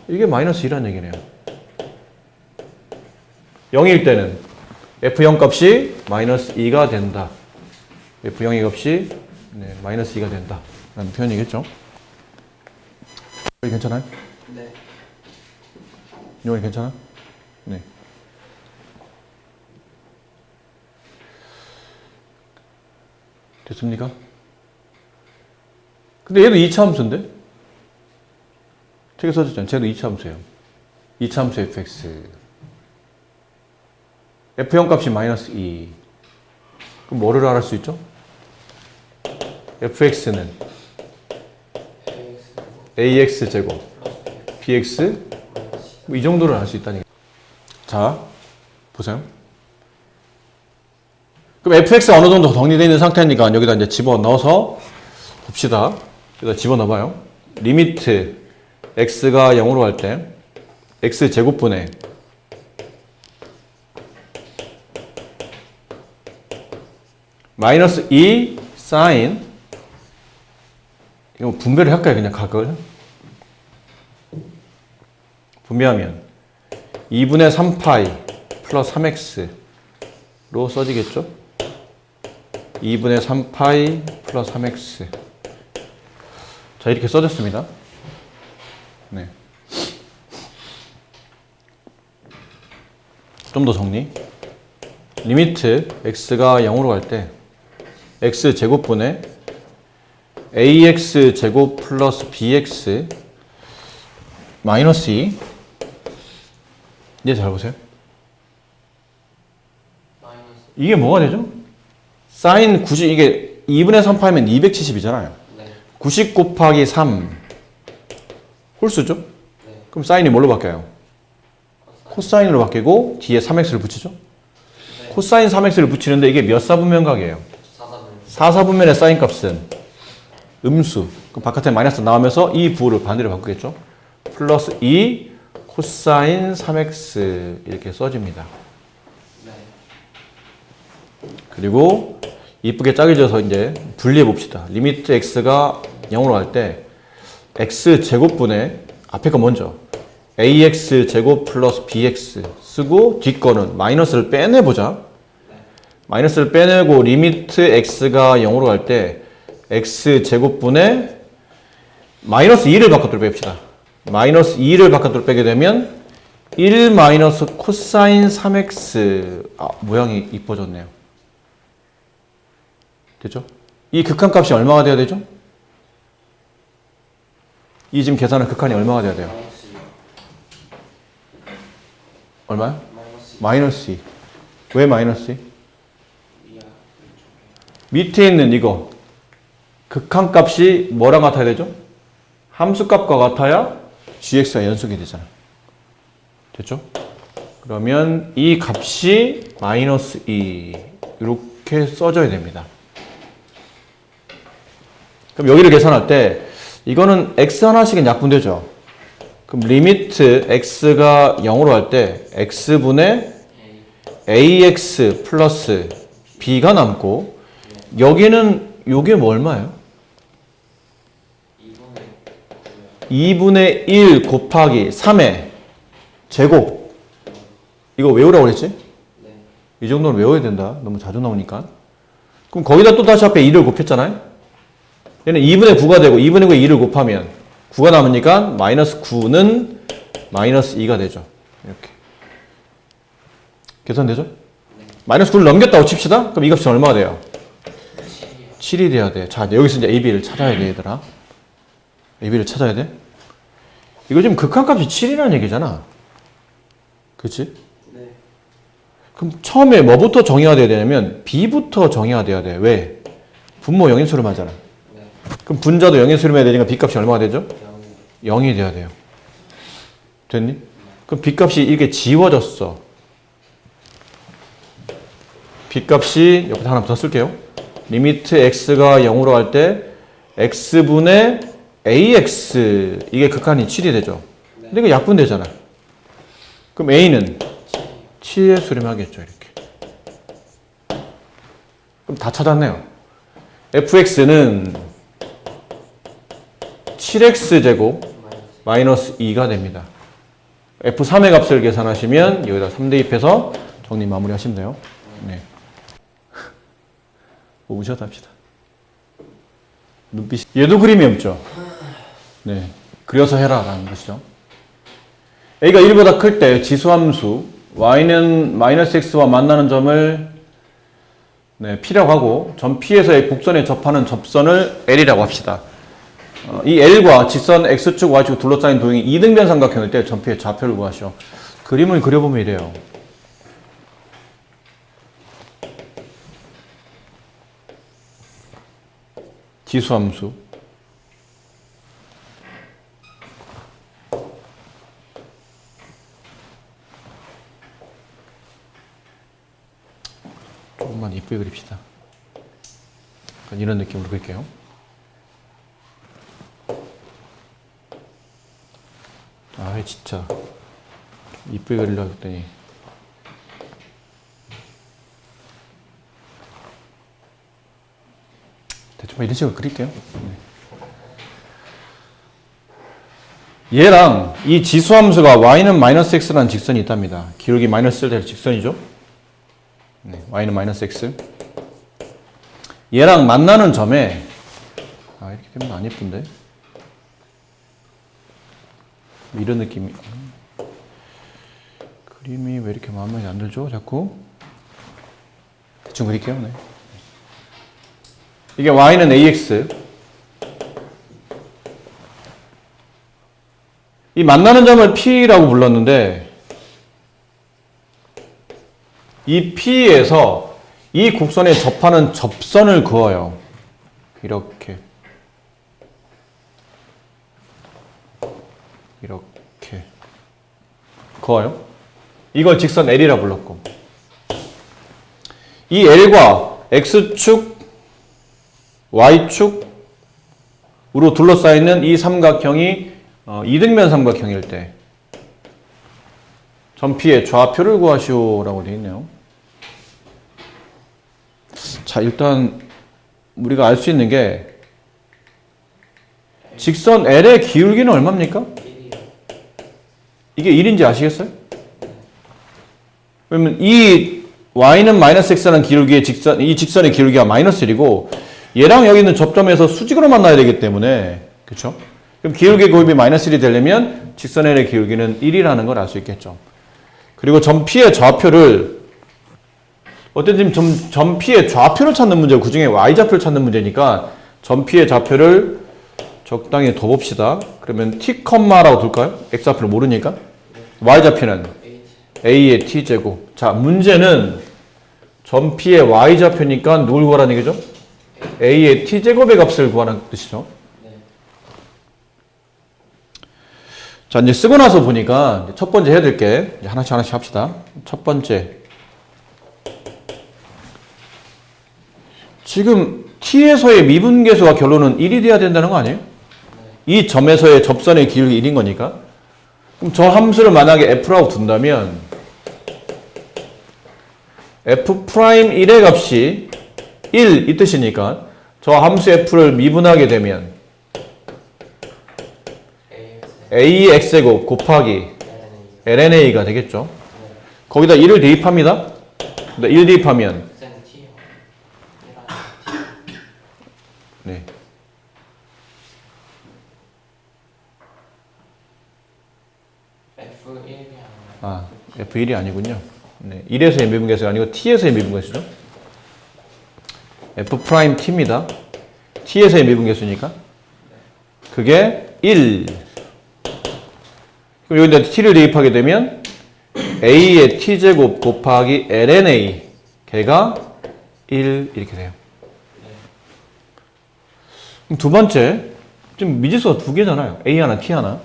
이게 마이너스 2라는 얘기네요. 0일 때는 f0 값이 마이너스 2가 된다. f0의 값이 마이너스 2가 된다 라는 표현이겠죠. 괜찮아요? 네. 이거 괜찮아? 네. 됐습니까? 근데 얘도 2차 함수인데? 책에 써졌잖아요. 쟤도 2차 함수예요. 2차 함수 fx. f0 값이 마이너스 2. 그럼 뭐를 알을 수 있죠? fx는 ax 제곱 bx 뭐 이 정도를 알 수 있다니까. 자, 보세요. 그럼 fx가 어느 정도 정리되어 있는 상태니까 여기다 이제 집어넣어서 봅시다. 여기다 집어넣어봐요. 리미트 x가 0으로 갈 때 x 제곱분의 마이너스 2 사인 이거 분배를 할까요? 그냥 각을 분배하면 2분의 3파이 플러스 3x로 써지겠죠? 2분의 3파이 플러스 3x 자 이렇게 써졌습니다. 네. 좀 더 정리. 리미트 x가 0으로 갈 때 x 제곱분의 ax 제곱 플러스 bx 마이너스 2 이제 잘 보세요. 마이너스 이게 뭐가 되죠? 사인 굳이 이게 2분의 3 파이면 270이잖아요. 네. 90 곱하기 3 홀수죠? 네. 그럼 사인이 뭘로 바뀌어요? 코사인으로 바뀌고 뒤에 3x를 붙이죠? 네. 코사인 3x를 붙이는데 이게 몇 사분면각이에요? 4사분. 4사분면의 사인 값은 음수. 그럼 바깥에 마이너스 나오면서 이 부호를 반대로 바꾸겠죠? 플러스 2 코사인 3x 이렇게 써집니다. 네. 그리고 이쁘게 짝이 져서 이제 분리해 봅시다. 리미트 x가 0으로 갈 때 x 제곱분의 앞에 거 먼저 ax 제곱 플러스 bx 쓰고 뒷거는 마이너스를 빼내보자. 마이너스를 빼내고 리미트 x가 0으로 갈 때 x 제곱분의 마이너스 2를 바깥으로 뺍시다. 마이너스 2를 바깥으로 빼게 되면 1 마이너스 코사인 3x 모양이 이뻐졌네요. 됐죠? 이 극한값이 얼마가 돼야 되죠? 이 지금 계산한 극한이 얼마가 돼야 돼요? 마이너스 2. 얼마요? 마이너스 2. 마이너스 2. 왜 마이너스 2? 이하. 밑에 있는 이거 극한값이 뭐랑 같아야 되죠? 함수값과 같아야 gx가 연속이 되잖아요. 됐죠? 그러면 이 값이 마이너스 2 이렇게 써줘야 됩니다. 그럼 여기를 계산할 때 이거는 x 하나씩은 약분되죠. 그럼 리미트 x가 0으로 할 때 x분의 ax 플러스 b가 남고 여기는 요게 뭐 얼마예요? 2분의 1 곱하기 3의 제곱. 이거 외우라고 그랬지? 네. 이 정도는 외워야 된다. 너무 자주 나오니까. 그럼 거기다 또 다시 앞에 2를 곱했잖아요? 얘는 2분의 9가 되고 2분의 9에 2를 곱하면 9가 남으니까 마이너스 9는 마이너스 2가 되죠. 이렇게. 계산되죠? 마이너스 9를 넘겼다고 칩시다. 그럼 이 값이 얼마가 돼요? 7이 돼야 돼. 자, 여기서 이제 AB를 찾아야 돼, 얘들아. AB를 찾아야 돼. 이거 지금 극한값이 7이라는 얘기잖아. 그치? 네. 그럼 처음에 뭐부터 정의가 돼야 되냐면 B부터 정의가 돼야 돼. 왜? 분모 영인수렴 하잖아. 네. 그럼 분자도 영인수렴해야 되니까 B값이 얼마가 되죠? 0이 돼야 돼요. 됐니? 그럼 B값이 이게 지워졌어. B값이 옆에 하나 더 쓸게요. 리미트 x가 0으로 갈 때 x분의 ax 이게 극한이 7이 되죠. 근데 이거 약분되잖아. 그럼 a는 7에 수렴하겠죠. 이렇게. 그럼 다 찾았네요. fx는 7x제곱 마이너스 2가 됩니다. f3의 값을 계산하시면 여기다 3 대입해서 정리 마무리 하시면 돼요. 네. 5분 쉬었다 합시다. 눈빛이. 얘도 그림이 없죠? 네. 그려서 해라 라는 것이죠. a가 1보다 클 때 지수함수 y는 마이너스 x와 만나는 점을 네, p라고 하고 점 p에서의 곡선에 접하는 접선을 l이라고 합시다. 이 l과 직선 x축, y축 둘러싸인 도형이 이등변 삼각형일 때 점 p의 좌표를 구하시오. 그림을 그려보면 이래요. 지수함수 조금만 이쁘게 그립시다. 약간 이런 느낌으로 그릴게요. 아 진짜 이쁘게 그리려고 했더니 대충 이런 식으로 그릴게요. 얘랑 이 지수함수가 y는 마이너스 x라는 직선이 있답니다. 기울기 마이너스 1 될 직선이죠. 네, y는 마이너스 x. 얘랑 만나는 점에 이렇게 되면 안 예쁜데 이런 느낌이 그림이 왜 이렇게 마음에 안 들죠? 자꾸 대충 그릴게요. 네. 이게 y는 ax. 이 만나는 점을 P라고 불렀는데 이 P에서 이 곡선에 접하는 접선을 그어요. 이렇게 그어요. 이걸 직선 L이라 불렀고 이 L과 X축, Y축으로 둘러싸여있는 이 삼각형이 이등변 삼각형일 때 전피의 좌표를 구하시오라고 되어 있네요. 자, 일단 우리가 알 수 있는 게 직선 L의 기울기는 얼마입니까? 1이요. 이게 1인지 아시겠어요? 그러면 이 y는 마이너스 x라는 기울기의 이 직선의 기울기가 마이너스 1이고 얘랑 여기 있는 접점에서 수직으로 만나야 되기 때문에 그렇죠? 그럼 기울기의 곱이 마이너스 1이 되려면 직선 L의 기울기는 1이라는 걸 알 수 있겠죠. 그리고 전피의 좌표를 어쨌든 전피의 좌표를 찾는 문제고 그중에 y좌표를 찾는 문제니까 전피의 좌표를 적당히 둬봅시다. 그러면 t, 라고 둘까요? x좌표를 모르니까. y좌표는 a의 t제곱. 자, 문제는 전피의 y좌표니까 누굴 구하라는 얘기죠? a의 t제곱의 값을 구하는 뜻이죠. 자, 이제 쓰고 나서 보니까 첫 번째 해야 될 게 하나씩 합시다. 첫 번째. 지금 t에서의 미분계수가 결론은 1이 돼야 된다는 거 아니에요? 이 점에서의 접선의 기울기 1인 거니까. 그럼 저 함수를 만약에 f라고 둔다면 f'1의 값이 1 이 뜻이니까 저 함수 f를 미분하게 되면 ax제곱 곱하기 lna가 되겠죠. 거기다 1을 대입합니다. 1 대입하면 네. F1이 아니군요. 네. 1에서의 미분계수가 아니고 T에서의 미분계수죠. F'T입니다. T에서의 미분계수니까. 그게 1. 그럼 여기다 T를 대입하게 되면 A의 T제곱 곱하기 LNA 걔가 1 이렇게 돼요. 그럼 두 번째, 지금 미지수가 두 개잖아요. A 하나, T 하나.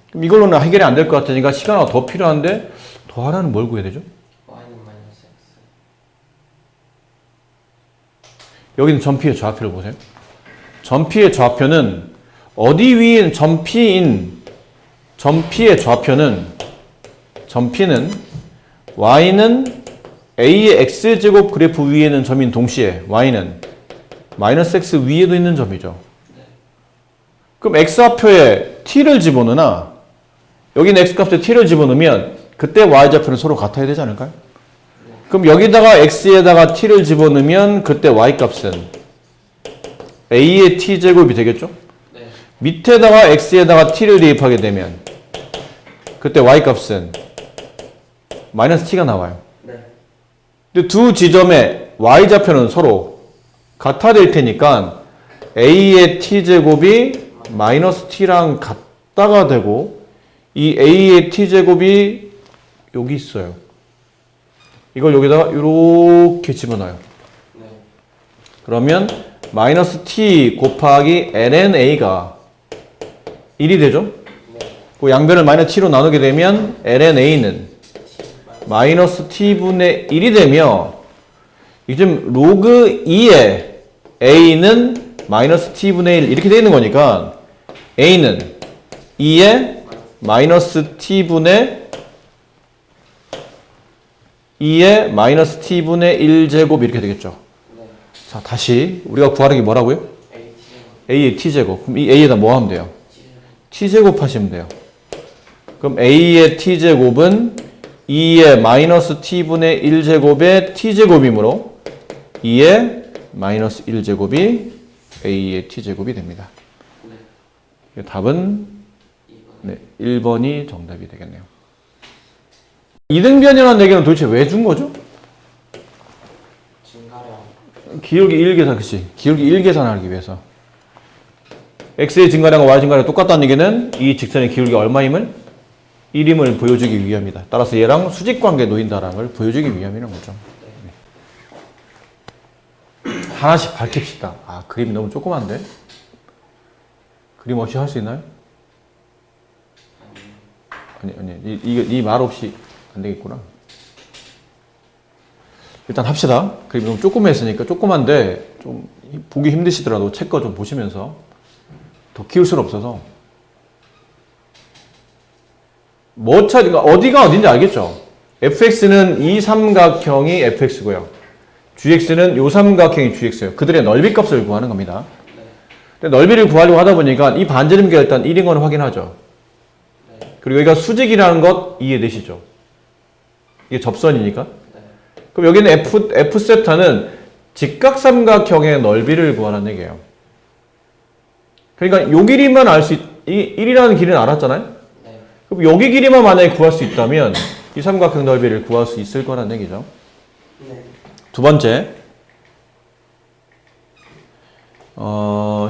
그럼 이걸로는 해결이 안 될 것 같으니까 시간 하나 더 필요한데 더 하나는 뭘 구해야 되죠? y는 마이너스 x. 여기는 전피의 좌표를 보세요. 전피의 좌표는 어디 위인 전피의 좌표는 y는 a의 x제곱 그래프 위에 있는 점인 동시에 y는 마이너스 x 위에도 있는 점이죠. 그럼 x좌표에 t를 집어넣으나 여기는 x값에 t를 집어넣으면 그때 y좌표는 서로 같아야 되지 않을까요? 그럼 여기다가 x에다가 t를 집어넣으면 그때 y값은 a의 t제곱이 되겠죠? 네. 밑에다가 x에다가 t를 대입하게 되면 그때 y값은 마이너스 t가 나와요. 네. 근데 두 지점의 y좌표는 서로 같아야 될 테니까 a의 t제곱이 마이너스 t랑 같다가 되고 이 a의 t제곱이 여기 있어요. 이걸 여기다가 이렇게 집어넣어요. 네. 그러면 마이너스 t 곱하기 lna가 1이 되죠? 네. 그 양변을 마이너스 t로 나누게 되면 lna는 마이너스 t분의 1이 되며 지금 로그 2에 a는 마이너스 t분의 1 이렇게 되어 있는 거니까 a는 2에 마이너스 t분의 2의 마이너스 t분의 1제곱 이렇게 되겠죠. 네. 자, 다시 우리가 구하는 게 뭐라고요? a t제곱. a의 t제곱. 그럼 이 a에다 뭐 하면 돼요? t제곱 하시면 돼요. 그럼 a의 t제곱은 2의 마이너스 t분의 1제곱의 t제곱이므로 2의 마이너스 1제곱이 a의 t제곱이 됩니다. 네. 답은 2번. 네, 1번이 정답이 되겠네요. 이등변이라는 얘기는 도대체 왜 준 거죠? 증가량. 기울기 1계산, 그치? 기울기 1계산하기 위해서. x의 증가량과 y 증가량이 똑같다는 얘기는 이 직선의 기울기가 얼마임을? 1임을 보여주기 위함이다. 따라서 얘랑 수직관계에 놓인다라는 걸 보여주기 위함이라는 거죠. 하나씩 밝힙시다. 아, 그림이 너무 조그만데? 그림 없이 할 수 있나요? 아니. 이 말 없이 안 되겠구나. 일단 합시다. 그림이 너무 조그매했으니까 조그만데 좀 보기 힘드시더라도 책 거 좀 보시면서 더 키울 수는 없어서 뭐 차이가 어디가 어딘지 알겠죠? fx는 이 삼각형이 fx고요. gx는 요 삼각형이 gx예요. 그들의 넓이 값을 구하는 겁니다. 근데 넓이를 구하려고 하다 보니까 이 반지름계가 일단 1인 걸 확인하죠. 그리고 여기가 수직이라는 것 이해되시죠? 이게 접선이니까. 그럼 여기는 f 세타는 직각삼각형의 넓이를 구하는 얘기예요. 그러니까 요 길이만 알 수, 이 1이라는 길이는 알았잖아요? 그럼 여기 길이만 만약에 구할 수 있다면 이 삼각형 넓이를 구할 수 있을 거라는 얘기죠. 두 번째,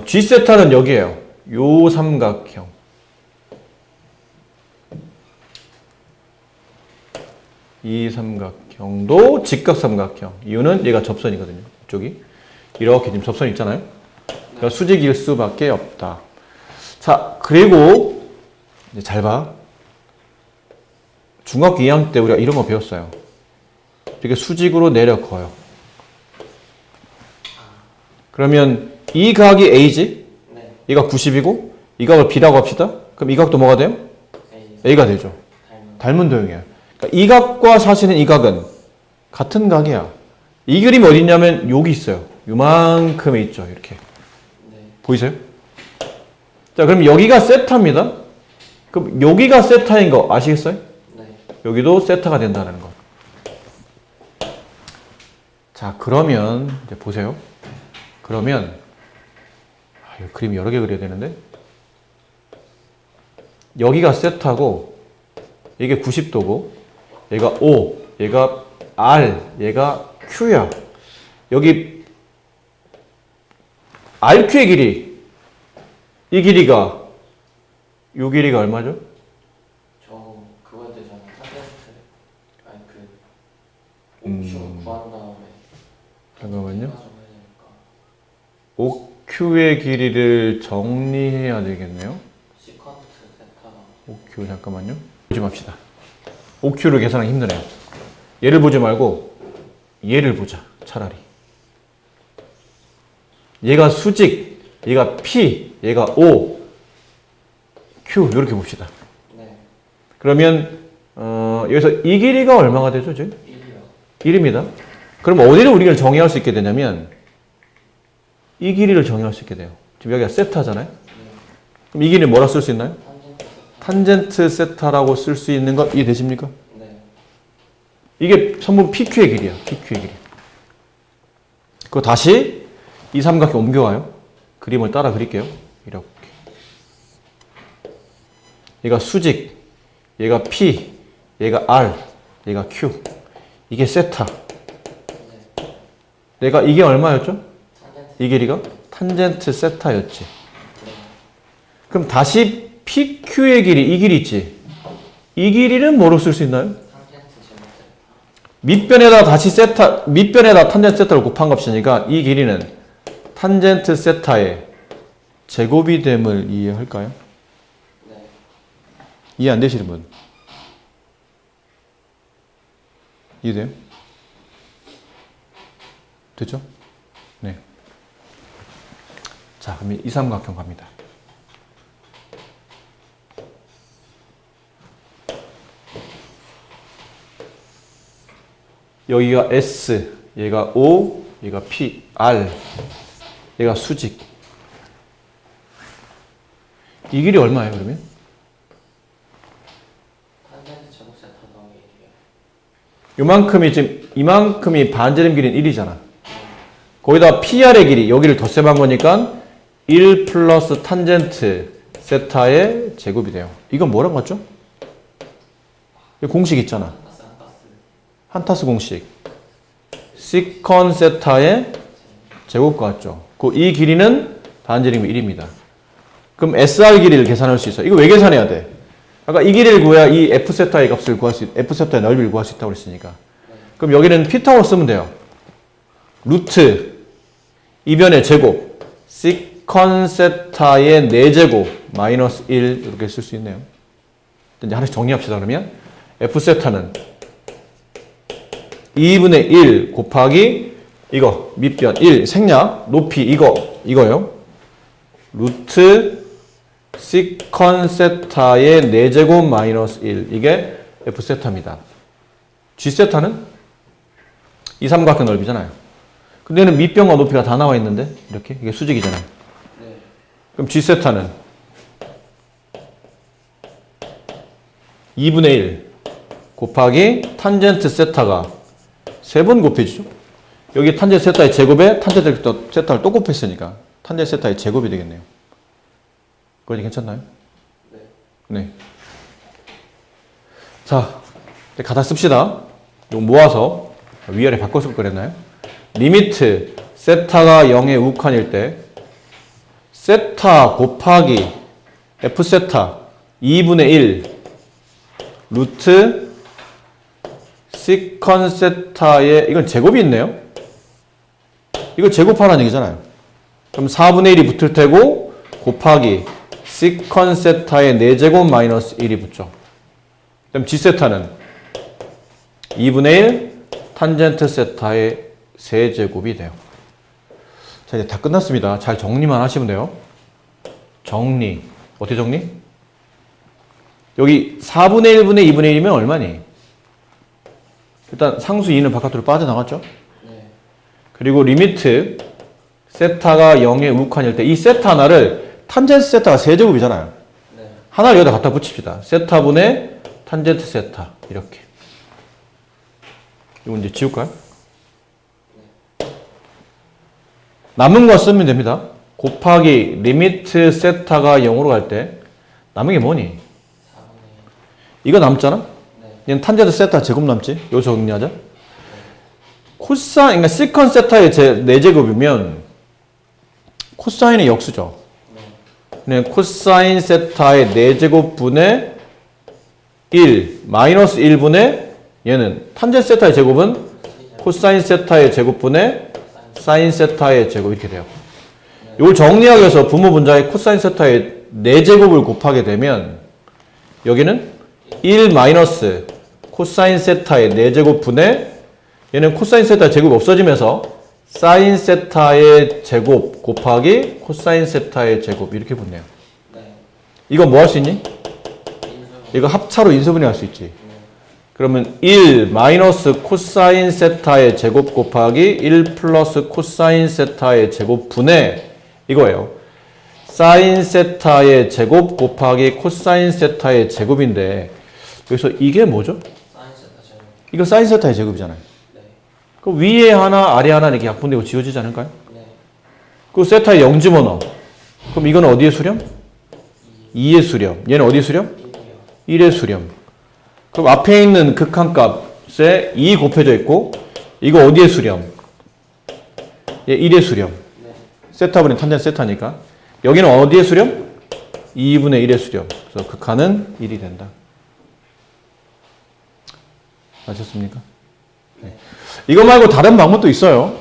G 세타는 여기에요. 요 삼각형. 이 삼각형도 직각삼각형. 이유는 얘가 접선이거든요. 이쪽이. 이렇게 지금 접선이 있잖아요. 그러니까 수직일 수밖에 없다. 자, 그리고 이제 잘 봐. 중학교 2학년 때 우리가 이런 거 배웠어요. 이렇게 수직으로 내려 그어요. 그러면 이 각이 A지? 얘가 90이고 이 각을 B라고 합시다. 그럼 이 각도 뭐가 돼요? A가 되죠. 닮은 도형이에요. 그러니까 이 각과 사실은 이 각은 같은 각이야. 이 그림이 어디 있냐면 여기 있어요. 요만큼에 있죠. 이렇게. 보이세요? 자, 그럼 여기가 세타입니다. 그럼 여기가 세타인 거 아시겠어요? 여기도 세타가 된다는 거. 자, 그러면 이제 보세요. 그러면 이 그림이 여러 개 그려야 되는데 여기가 세타고 이게 90도고 얘가 O, 얘가 R, 얘가 Q야. 여기 RQ의 길이 이 길이가 요 길이가 얼마죠? 저 그거 해야 되잖아. 타겟트. 아니 그 옥슈 구한 다음에 잠깐만요. 좀 해야 되니까. OQ의 길이를 정리해야 되겠네요. 시퀀트 세타가 OQ 잠깐만요. 보지 맙시다. OQ를 계산하기 힘드네요. 얘를 보지 말고 얘를 보자. 차라리. 얘가 수직, 얘가 P, 얘가 O, Q 이렇게 봅시다. 그러면 여기서 이 길이가 얼마가 되죠? 지금? 1이요. 1입니다. 그럼 어디를 우리가 정의할 수 있게 되냐면 이 길이를 정의할 수 있게 돼요. 지금 여기가 세타잖아요. 그럼 이 길이를 뭐라 쓸 수 있나요? 탄젠트 세타라고 쓸 수 있는 거 이해되십니까? 네. 이게 전부 PQ의 길이야. PQ의 길이. 그거 다시 이 삼각형 옮겨와요. 그림을 따라 그릴게요. 이렇게. 얘가 수직, 얘가 P, 얘가 R, 얘가 Q. 이게 세타. 내가 이게 얼마였죠? 이 길이가? 탄젠트 세타였지. 그럼 다시 PQ의 길이, 이 길이 있지. 이 길이는 뭐로 쓸 수 있나요? 밑변에다 다시 세타, 밑변에다 탄젠트 세타를 곱한 값이니까 이 길이는 탄젠트 세타의 제곱이 됨을 이해할까요? 네. 이해 안 되시는 분? 이해돼요? 됐죠? 네. 자, 그럼 이 삼각형 갑니다. 여기가 S, 얘가 O, 얘가 P, R, 얘가 수직. 이 길이 얼마예요, 그러면? 탄젠트 제곱 세타 더하기 1이요. 요만큼이 지금, 이만큼이 반지름 길이는 1이잖아. 거기다 PR의 길이, 여기를 덧셈한 거니까 1 플러스 탄젠트 세타의 제곱이 돼요. 이건 뭐라고 했죠? 공식 있잖아. 한타스 공식. 시컨 세타의 제곱과 같죠. 이 길이는 반지름이 1입니다. 그럼 SR 길이를 계산할 수 있어요. 이거 왜 계산해야 돼? 아까 이 길이를 구해야 이 F 세타의 값을 구할 수, F 세타의 넓이를 구할 수 있다고 그랬으니까. 그럼 여기는 피타고 쓰면 돼요. 루트 이변의 제곱 시컨 세타의 4제곱 마이너스 1 이렇게 쓸 수 있네요. 이제 하나씩 정리합시다. 그러면 f 세타는 2분의 1 곱하기 이거 밑변 1 생략 높이 이거요. 루트 시컨 세타의 4제곱 마이너스 1 이게 f 세타입니다. g 세타는 이 삼각형 넓이잖아요. 근데 얘는 밑변과 높이가 다 나와 있는데 이렇게 이게 수직이잖아요. 네. 그럼 g 세타는 2분의 1 곱하기 탄젠트 세타가 3번 곱해지죠. 여기 탄젠트 세타의 제곱에 탄젠트 세타를 또 곱했으니까 탄젠트 세타의 제곱이 되겠네요. 그거 괜찮나요? 네. 네. 자, 이제 갖다 씁시다. 이거 모아서 위아래 바꿔서 그랬나요? 리미트 세타가 0의 우칸일 때 세타 곱하기 f 세타 2분의 1 루트 시컨 세타의 이건 제곱이 있네요. 이거 제곱하라는 얘기잖아요. 그럼 4분의 1이 붙을 테고 곱하기 시컨 세타의 4제곱 마이너스 1이 붙죠. 그럼 g 세타는 2분의 1 탄젠트 세타의 세제곱이 돼요. 자, 이제 다 끝났습니다. 잘 정리만 하시면 돼요. 정리. 어떻게 정리? 여기 4분의 1분의 2분의 1이면 얼마니? 일단 상수 2는 바깥으로 빠져나갔죠? 네. 그리고 리미트 세타가 0의 우칸일 때 이 세타 하나를 탄젠트 세타가 세제곱이잖아요. 네. 하나를 여기다 갖다 붙입시다. 세타분의 탄젠트 세타 이렇게. 이거 이제 지울까요? 남은 거 쓰면 됩니다. 곱하기 리미트 세타가 0으로 갈 때 남은 게 뭐니? 4분의 이거 남잖아? 네. 얘는 탄젠트 세타 제곱 남지? 이거 정리하자. 코사인, 그러니까 시컨 세타의 4제곱이면 코사인의 역수죠. 네. 코사인 세타의 4제곱 분의 1 마이너스 1분의 얘는 탄젠트 세타의 제곱은 코사인 세타의 제곱분의 사인 세타의 제곱 이렇게 돼요. 이걸 정리하기 위해서 부모 분자의 코사인 세타의 4제곱을 곱하게 되면 여기는 1 마이너스 코사인 세타의 4제곱 분의 얘는 코사인 세타의 제곱이 없어지면서 사인 세타의 제곱 곱하기 코사인 세타의 제곱 이렇게 붙네요. 네. 이거 뭐 할 수 있니? 인수. 이거 합차로 인수분해 할 수 있지. 네. 그러면 1 마이너스 코사인 세타의 제곱 곱하기 1 플러스 코사인 세타의 제곱 분의 이거예요. 사인 세타의 제곱 곱하기 코사인 세타의 제곱인데 여기서 이게 뭐죠? 사인 세타 제곱. 이거 사인 세타의 제곱이잖아요. 네. 그 위에 하나 아래 하나 이렇게 약분되고 지워지지 않을까요? 네. 그 세타에 0 집어넣어. 그럼 이건 어디의 수렴? 2의 수렴. 얘는 어디의 수렴? 1이요. 1의 수렴. 그럼 앞에 있는 극한값에 2 곱해져 있고 이거 어디의 수렴? 얘 1의 수렴. 네. 세타분의 탄젠트 세타니까 여기는 어디의 수렴? 2분의 1의 수렴. 그래서 극한은 1이 된다. 아셨습니까? 네. 이거 말고 다른 방법도 있어요.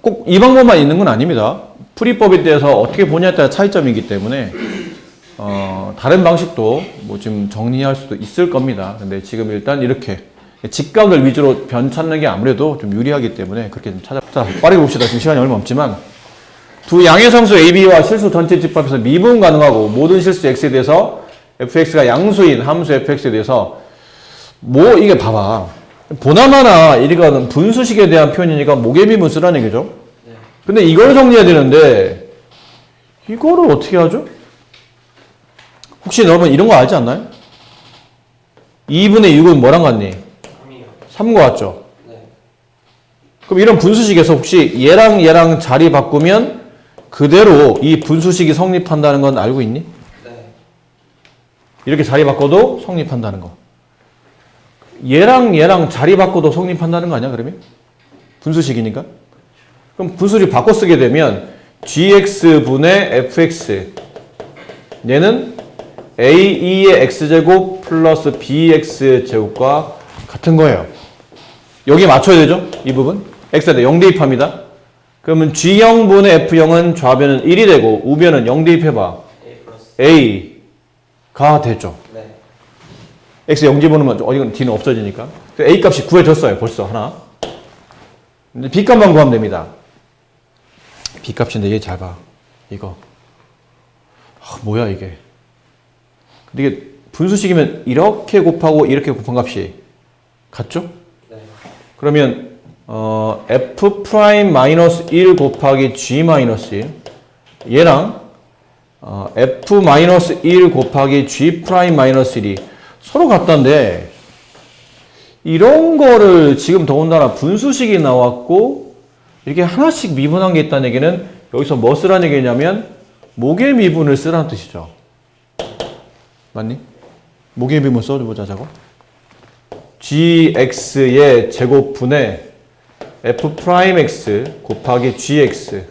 꼭 이 방법만 있는 건 아닙니다. 풀이법에 대해서 어떻게 보냐에 따라 차이점이기 때문에 다른 방식도 뭐 지금 정리할 수도 있을 겁니다. 근데 지금 일단 이렇게 직각을 위주로 변 찾는 게 아무래도 좀 유리하기 때문에 그렇게 좀 자, 빠르게 봅시다. 지금 시간이 얼마 없지만 두 양의 상수 AB와 실수 전체 집합에서 미분 가능하고 모든 실수 X에 대해서 fx가 양수인 함수 fx에 대해서 뭐 이게 봐봐. 보나마나 이거는 분수식에 대한 표현이니까 모계미분 쓰라는 얘기죠. 네. 근데 이걸 정리해야 되는데 이거를 어떻게 하죠? 혹시 여러분 이런 거 알지 않나요? 2분의 6은 뭐랑 같니? 3이요. 3과 같죠? 네. 그럼 이런 분수식에서 혹시 얘랑 얘랑 자리 바꾸면 그대로 이 분수식이 성립한다는 건 알고 있니? 네. 이렇게 자리 바꿔도 성립한다는 거. 얘랑 얘랑 자리 바꿔도 성립한다는 거 아니야, 그러면? 분수식이니까? 그럼 분수식 바꿔 쓰게 되면 gx분의 fx 얘는 a2의 x제곱 플러스 bx제곱과 같은 거예요. 여기에 맞춰야 되죠? 이 부분. x에다 0 대입합니다. 그러면 G0분의 F0은 좌변은 1이 되고 우변은 0 대입해봐. A 플러스 A가 되죠. 네. X 0 집어넣으면 이건 D는 없어지니까. A 값이 구해졌어요. 벌써 하나. 근데 B 값만 구하면 됩니다. B 값인데 얘 잘 봐. 이거. 뭐야 이게. 근데 이게 분수식이면 이렇게 곱하고 이렇게 곱한 값이 같죠? 네. 그러면 F 프라임 마이너스 1 곱하기 G 마이너스 1 얘랑 F 마이너스 1 곱하기 G 프라임 마이너스 1이 서로 같다는데 이런 거를 지금 더군다나 분수식이 나왔고 이렇게 하나씩 미분한 게 있다는 얘기는 여기서 뭐 쓰라는 얘기냐면 목의 미분을 쓰라는 뜻이죠. 맞니? 목의 미분 써보자 저거. gx의 제곱분의 f 프라임 x 곱하기 gx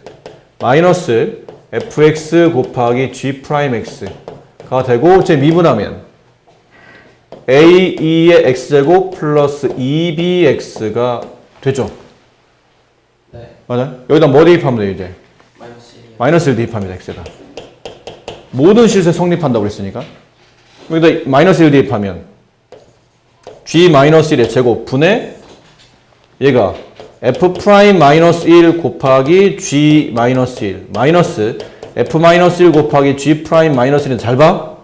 마이너스 fx 곱하기 g 프라임 x가 되고 제 미분하면 a2의 x제곱 플러스 2bx가 되죠. 네. 맞아요? 여기다 뭐 대입하면 돼요 이제? 마이너스 1이요. 마이너스 1 대입합니다 x에다. 모든 실수 성립한다고 그랬으니까 여기다 마이너스 1 대입하면 g 마이너스 1의 제곱 분의 얘가 f 프라임 마이너스 1 곱하기 g 마이너스 1 마이너스 f 마이너스 1 곱하기 g 프라임 마이너스 1은 잘 봐.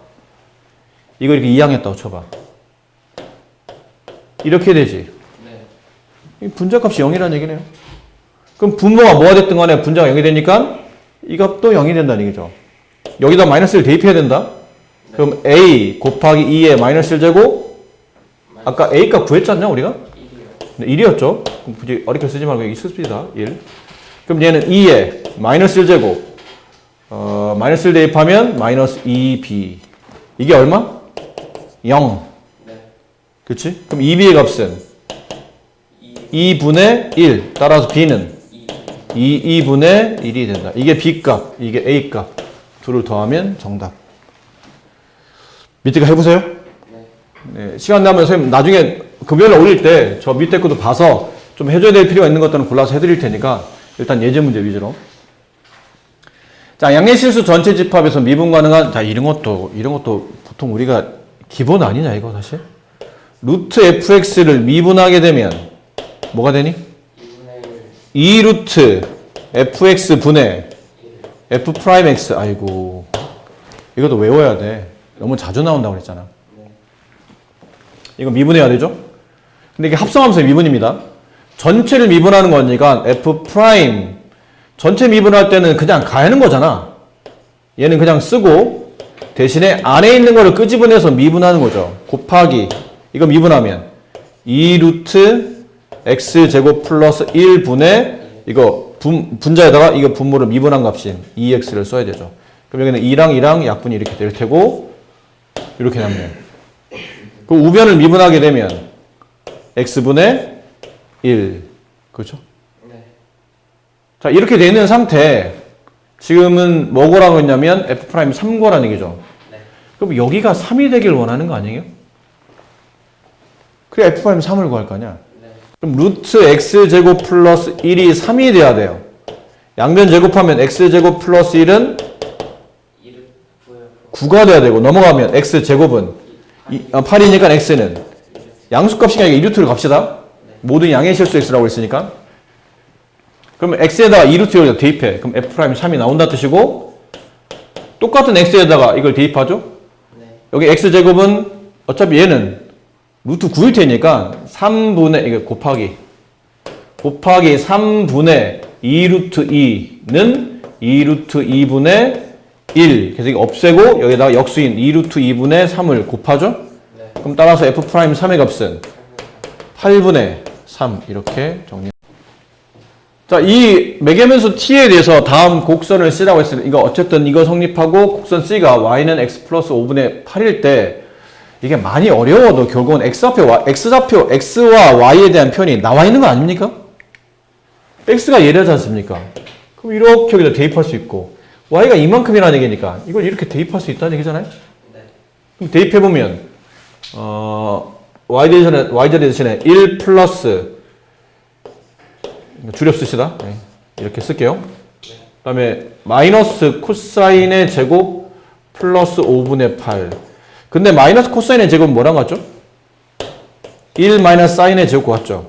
이거 이렇게 이항했다고 쳐봐. 이렇게 되지. 네. 분자값이 0이라는 얘기네요. 그럼 분모가 뭐가 됐든 간에 분자가 0이 되니까 이 값도 0이 된다는 얘기죠. 여기다 마이너스 1 대입해야 된다. 네. 그럼 a 곱하기 2의 마이너스 1제곱 아까 a 값 구했지 않냐 우리가? 1이요. 1이었죠. 그럼 굳이 어렵게 쓰지 말고 여기 씁시다. 1. 그럼 얘는 2에 마이너스 1제곱 마이너스 1 대입하면 마이너스 2b 이게 얼마? 0. 네. 그치? 그럼 2b의 값은 2분의 1 따라서 b는 2분의 1이 된다. 이게 b값 이게 a값 둘을 더하면 정답. 밑에 거 해보세요. 네, 시간 나면 선생님 나중에 급여를 올릴 때 저 밑에 것도 봐서 좀 해줘야 될 필요가 있는 것들은 골라서 해드릴 테니까 일단 예제 문제 위주로. 자, 양례실수 전체 집합에서 미분 가능한 자 이런 것도 보통 우리가 기본 아니냐 이거 사실. 루트 fx를 미분하게 되면 뭐가 되니? 2분의 1. 2 루트 fx 분의 f 프라임 x. 아이고 이것도 외워야 돼. 너무 자주 나온다고 그랬잖아. 이거 미분해야 되죠? 근데 이게 합성함수의 미분입니다. 전체를 미분하는 거니까 f 프라임 전체 미분할 때는 그냥 가는 거잖아. 얘는 그냥 쓰고 대신에 안에 있는 거를 끄집어내서 미분하는 거죠. 곱하기 이거 미분하면 2 루트 x 제곱 플러스 1분의 이거 분자에다가 이거 분모를 미분한 값인 2x를 써야 되죠. 그럼 여기는 2랑 약분이 이렇게 될 테고 이렇게 남네요. 그 우변을 미분하게 되면 x분의 1 그렇죠? 네. 자 이렇게 되어 있는 상태 지금은 뭐 고라고 했냐면 f 프라임 3 고라는 얘기죠. 네. 그럼 여기가 3이 되길 원하는 거 아니에요? 그래 f 프라임 3을 구할 거 아니야. 네. 그럼 루트 x제곱 플러스 1이 3이 돼야 돼요. 양변 제곱하면 x제곱 플러스 1은 1을 구해요. 9가 돼야 되고 넘어가면 x제곱은 8이니까 x는 양수값이 아니라 2루트를 갑시다. 모든 양의 실수 x라고 했으니까. 그러면 x에다가 2루트 여기다 대입해. 그럼 f 프라임 3이 나온다 뜻이고 똑같은 x에다가 이걸 대입하죠. 네. 여기 x제곱은 어차피 얘는 루트 9일 테니까 3분의 이게 곱하기 3분의 2루트 2는 2루트 2분의 1 그래서 이거 없애고 여기다가 역수인 2루트 2분의 3을 곱하죠. 네. 그럼 따라서 f 프라임 3의 값은 8분의 3 이렇게 정리. 자, 이 매개면수 t에 대해서 다음 곡선을 쓰라고 했으면 이거 어쨌든 이거 성립하고 곡선 c가 y는 x 플러스 5분의 8일 때 이게 많이 어려워도 결국은 x좌표 x와 y에 대한 표현이 나와 있는 거 아닙니까? x가 얘라지 않습니까? 그럼 이렇게 여기다 대입할 수 있고 y가 이만큼이라는 얘기니까 이걸 이렇게 대입할 수 있다는 얘기잖아요. 네. 그럼 대입해보면 y 자리 대신에 1 플러스 줄여 씁시다. 이렇게 쓸게요. 그 다음에 마이너스 코사인의 제곱 플러스 5분의 8. 근데 마이너스 코사인의 제곱은 뭐랑 같죠? 1 마이너스 사인의 제곱 같죠?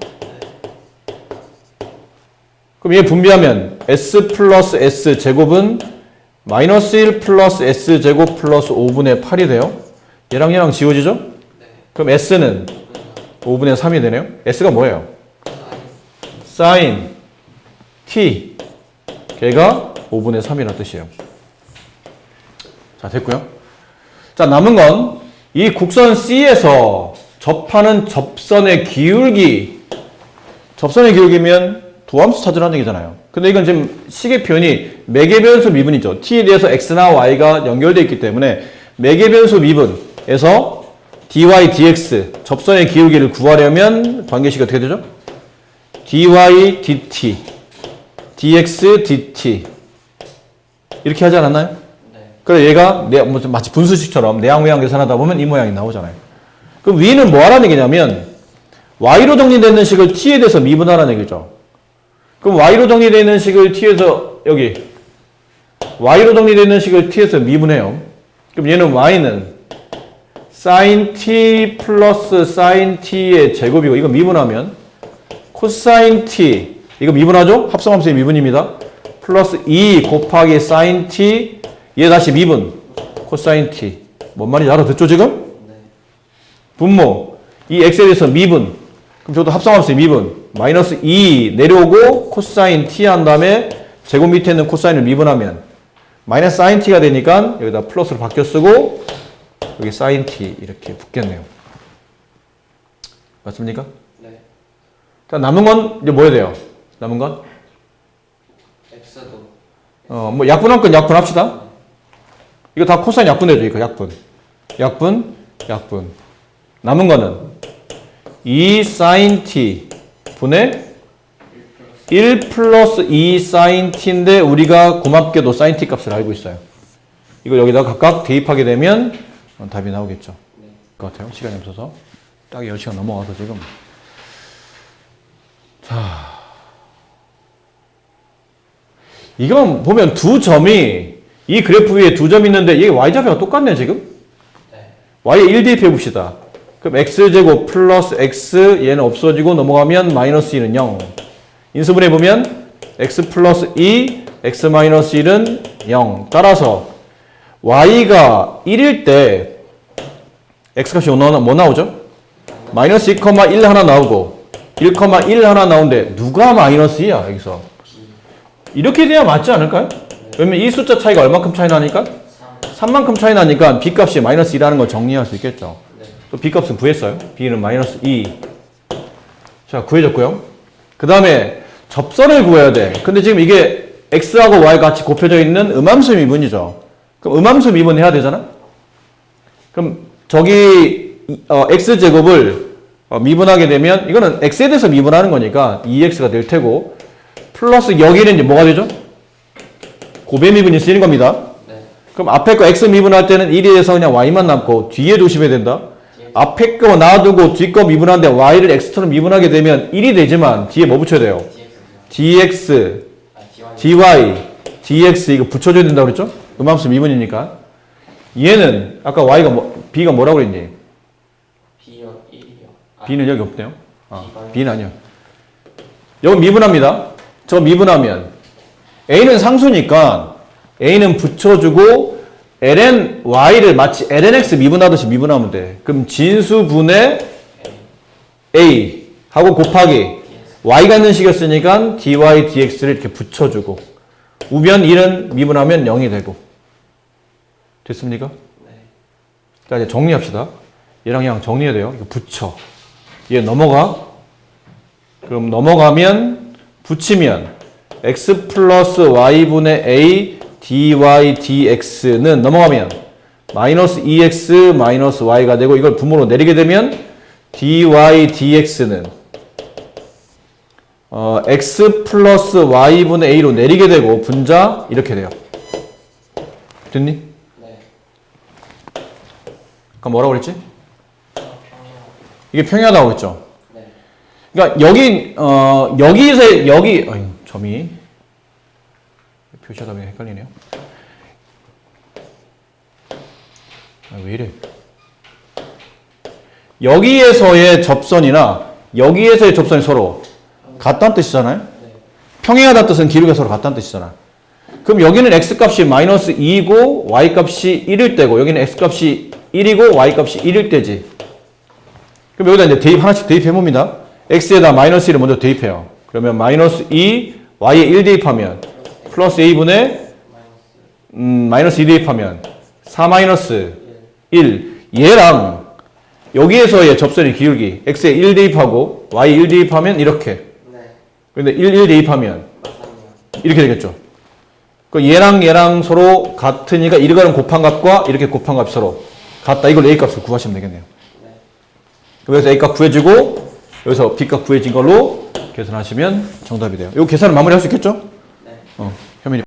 그럼 얘 분비하면 s 플러스 s 제곱은 마이너스 1 플러스 s 제곱 플러스 5분의 8이 돼요. 얘랑 얘랑 지워지죠? 그럼 s는 5분의 3이 되네요. s가 뭐예요? 사인 t. 걔가 5분의 3이라는 뜻이에요. 자, 됐고요. 자, 남은 건 이 곡선 C에서 접하는 접선의 기울기. 접선의 기울기면 도함수 찾으라는 얘기잖아요. 근데 이건 지금 식의 표현이 매개변수 미분이죠. t에 대해서 x나 y가 연결되어 있기 때문에 매개변수 미분에서 dy, dx 접선의 기울기를 구하려면 관계식이 어떻게 되죠? dy, dt, dx, dt 이렇게 하지 않았나요? 그래 얘가 마치 분수식처럼 내양 외양 계산하다 보면 이 모양이 나오잖아요. 그럼 위는 뭐 하라는 얘기냐면 y로 정리되는 식을 t에 대해서 미분하라는 얘기죠. 그럼 y로 정리되는 식을 t에서 여기 y로 정리되는 식을 t에서 미분해요. 그럼 얘는 y는 sin t 플러스 sin t의 제곱이고 이거 미분하면 코사인 t 이거 미분하죠? 합성함수의 미분입니다. 플러스 2 곱하기 sin t 얘 다시 미분 코사인 t 뭔 말인지 알아듣죠 지금? 분모 이 x에 대해서 미분 그럼 저도 합성함수의 미분 마이너스 2 내려오고 코사인 t 한 다음에 제곱 밑에 있는 코사인을 미분하면 마이너스 사인 t가 되니까 여기다 플러스로 바뀌어 쓰고 여기 사인 t 이렇게 붙겠네요. 맞습니까? 네. 자 남은 건 이제 뭐 해야 돼요? 남은 건? x도 뭐 약분할 건 약분합시다. 이거 다 코사인 약분되죠. 이거 약분. 남은 거는 2 sin t 분의 1 플러스 2 sin t인데 우리가 고맙게도 sin t 값을 알고 있어요. 이걸 여기다 각각 대입하게 되면 답이 나오겠죠. 그 같아요. 시간이 없어서. 딱 10시간 넘어가서 지금. 자. 이건 보면 두 점이 이 그래프 위에 두 점이 있는데 이게 y좌표가 똑같네 지금? y에 1 대입해 봅시다. 그럼 x제곱 플러스 x 얘는 없어지고 넘어가면 마이너스 1은 0. 인수분해 보면 x 플러스 2 x 마이너스 1은 0. 따라서 y가 1일 때 x값이 뭐 나오죠? 마이너스 2,1 하나 나오고 1,1 하나 나오는데 누가 마이너스 2야 여기서? 이렇게 돼야 맞지 않을까요? 왜냐면 이 숫자 차이가 얼마큼 차이 나니까? 3만큼 차이 나니까 b값이 마이너스 2라는 걸 정리할 수 있겠죠. 또 b값은 구했어요. b는 마이너스 2. 자, 구해졌고요. 그 다음에 접선을 구해야 돼. 근데 지금 이게 x하고 y 같이 곱해져 있는 음함수 미분이죠. 그럼 음함수 미분 해야 되잖아? 그럼 저기 x제곱을 미분하게 되면 이거는 x에 대해서 미분하는 거니까 2x가 될 테고 플러스 여기는 이제 뭐가 되죠? 고배 미분이 쓰이는 겁니다. 그럼 앞에 거 x 미분할 때는 1에 대해서 그냥 y만 남고 뒤에 조심해야 된다. 앞에 거 놔두고 뒤 거 미분하는데 y를 x처럼 미분하게 되면 1이 되지만 뒤에 뭐 붙여야 돼요? dx, dy, dx 이거 붙여줘야 된다고 그랬죠? 음함수 미분이니까. 얘는 아까 y가 b가 뭐라고 그랬니? b요 1이요. b는 여기 없네요. b는 아니요. 여기 미분합니다. 저 미분하면 a는 상수니까 a는 붙여주고 ln y를 마치 ln x 미분하듯이 미분하면 돼. 그럼 진수분의 a 하고 곱하기 y가 있는 식이었으니까 dy dx를 이렇게 붙여주고 우변 1은 미분하면 0이 되고 됐습니까? 자 이제 정리합시다. 얘랑 얘랑 정리해야 돼요. 이거 붙여. 얘 넘어가. 그럼 넘어가면 붙이면 x 플러스 y분의 a dy dx는 넘어가면 마이너스 2x 마이너스 y가 되고 이걸 분모로 내리게 되면 dy dx는 x 플러스 y분의 a로 내리게 되고 분자 이렇게 돼요. 됐니? 네. 그럼 뭐라고 그랬지? 이게 평행하다고 했죠? 네. 그러니까 여기서 여기 점이 표시하다 보니 헷갈리네요. 아, 왜 이래? 여기에서의 접선이나 여기에서의 접선이 서로 같다는 뜻이잖아요. 평행하다는 뜻은 기울기가 서로 같다는 뜻이잖아. 그럼 여기는 x값이 마이너스 2이고 y값이 1일 때고 여기는 x값이 1이고 y값이 1일 때지. 그럼 여기다 이제 하나씩 대입해봅니다. x에다 마이너스 1을 먼저 대입해요. 그러면 마이너스 2, y에 1 대입하면 플러스 a분의 마이너스 2 대입하면 4 마이너스 1. 얘랑 여기에서의 접선의 기울기 x에 1 대입하고 y에 1 대입하면 이렇게. 네. 근데 1 대입하면 이렇게 되겠죠. 그 얘랑 서로 같으니까 이거는 곱한 값과 이렇게 곱한 값이 서로 같다. 이걸 a 값을 구하시면 되겠네요. 여기서 a 값 구해지고 여기서 b 값 구해진 걸로 계산하시면 정답이 돼요. 이거 계산을 마무리할 수 있겠죠? 네.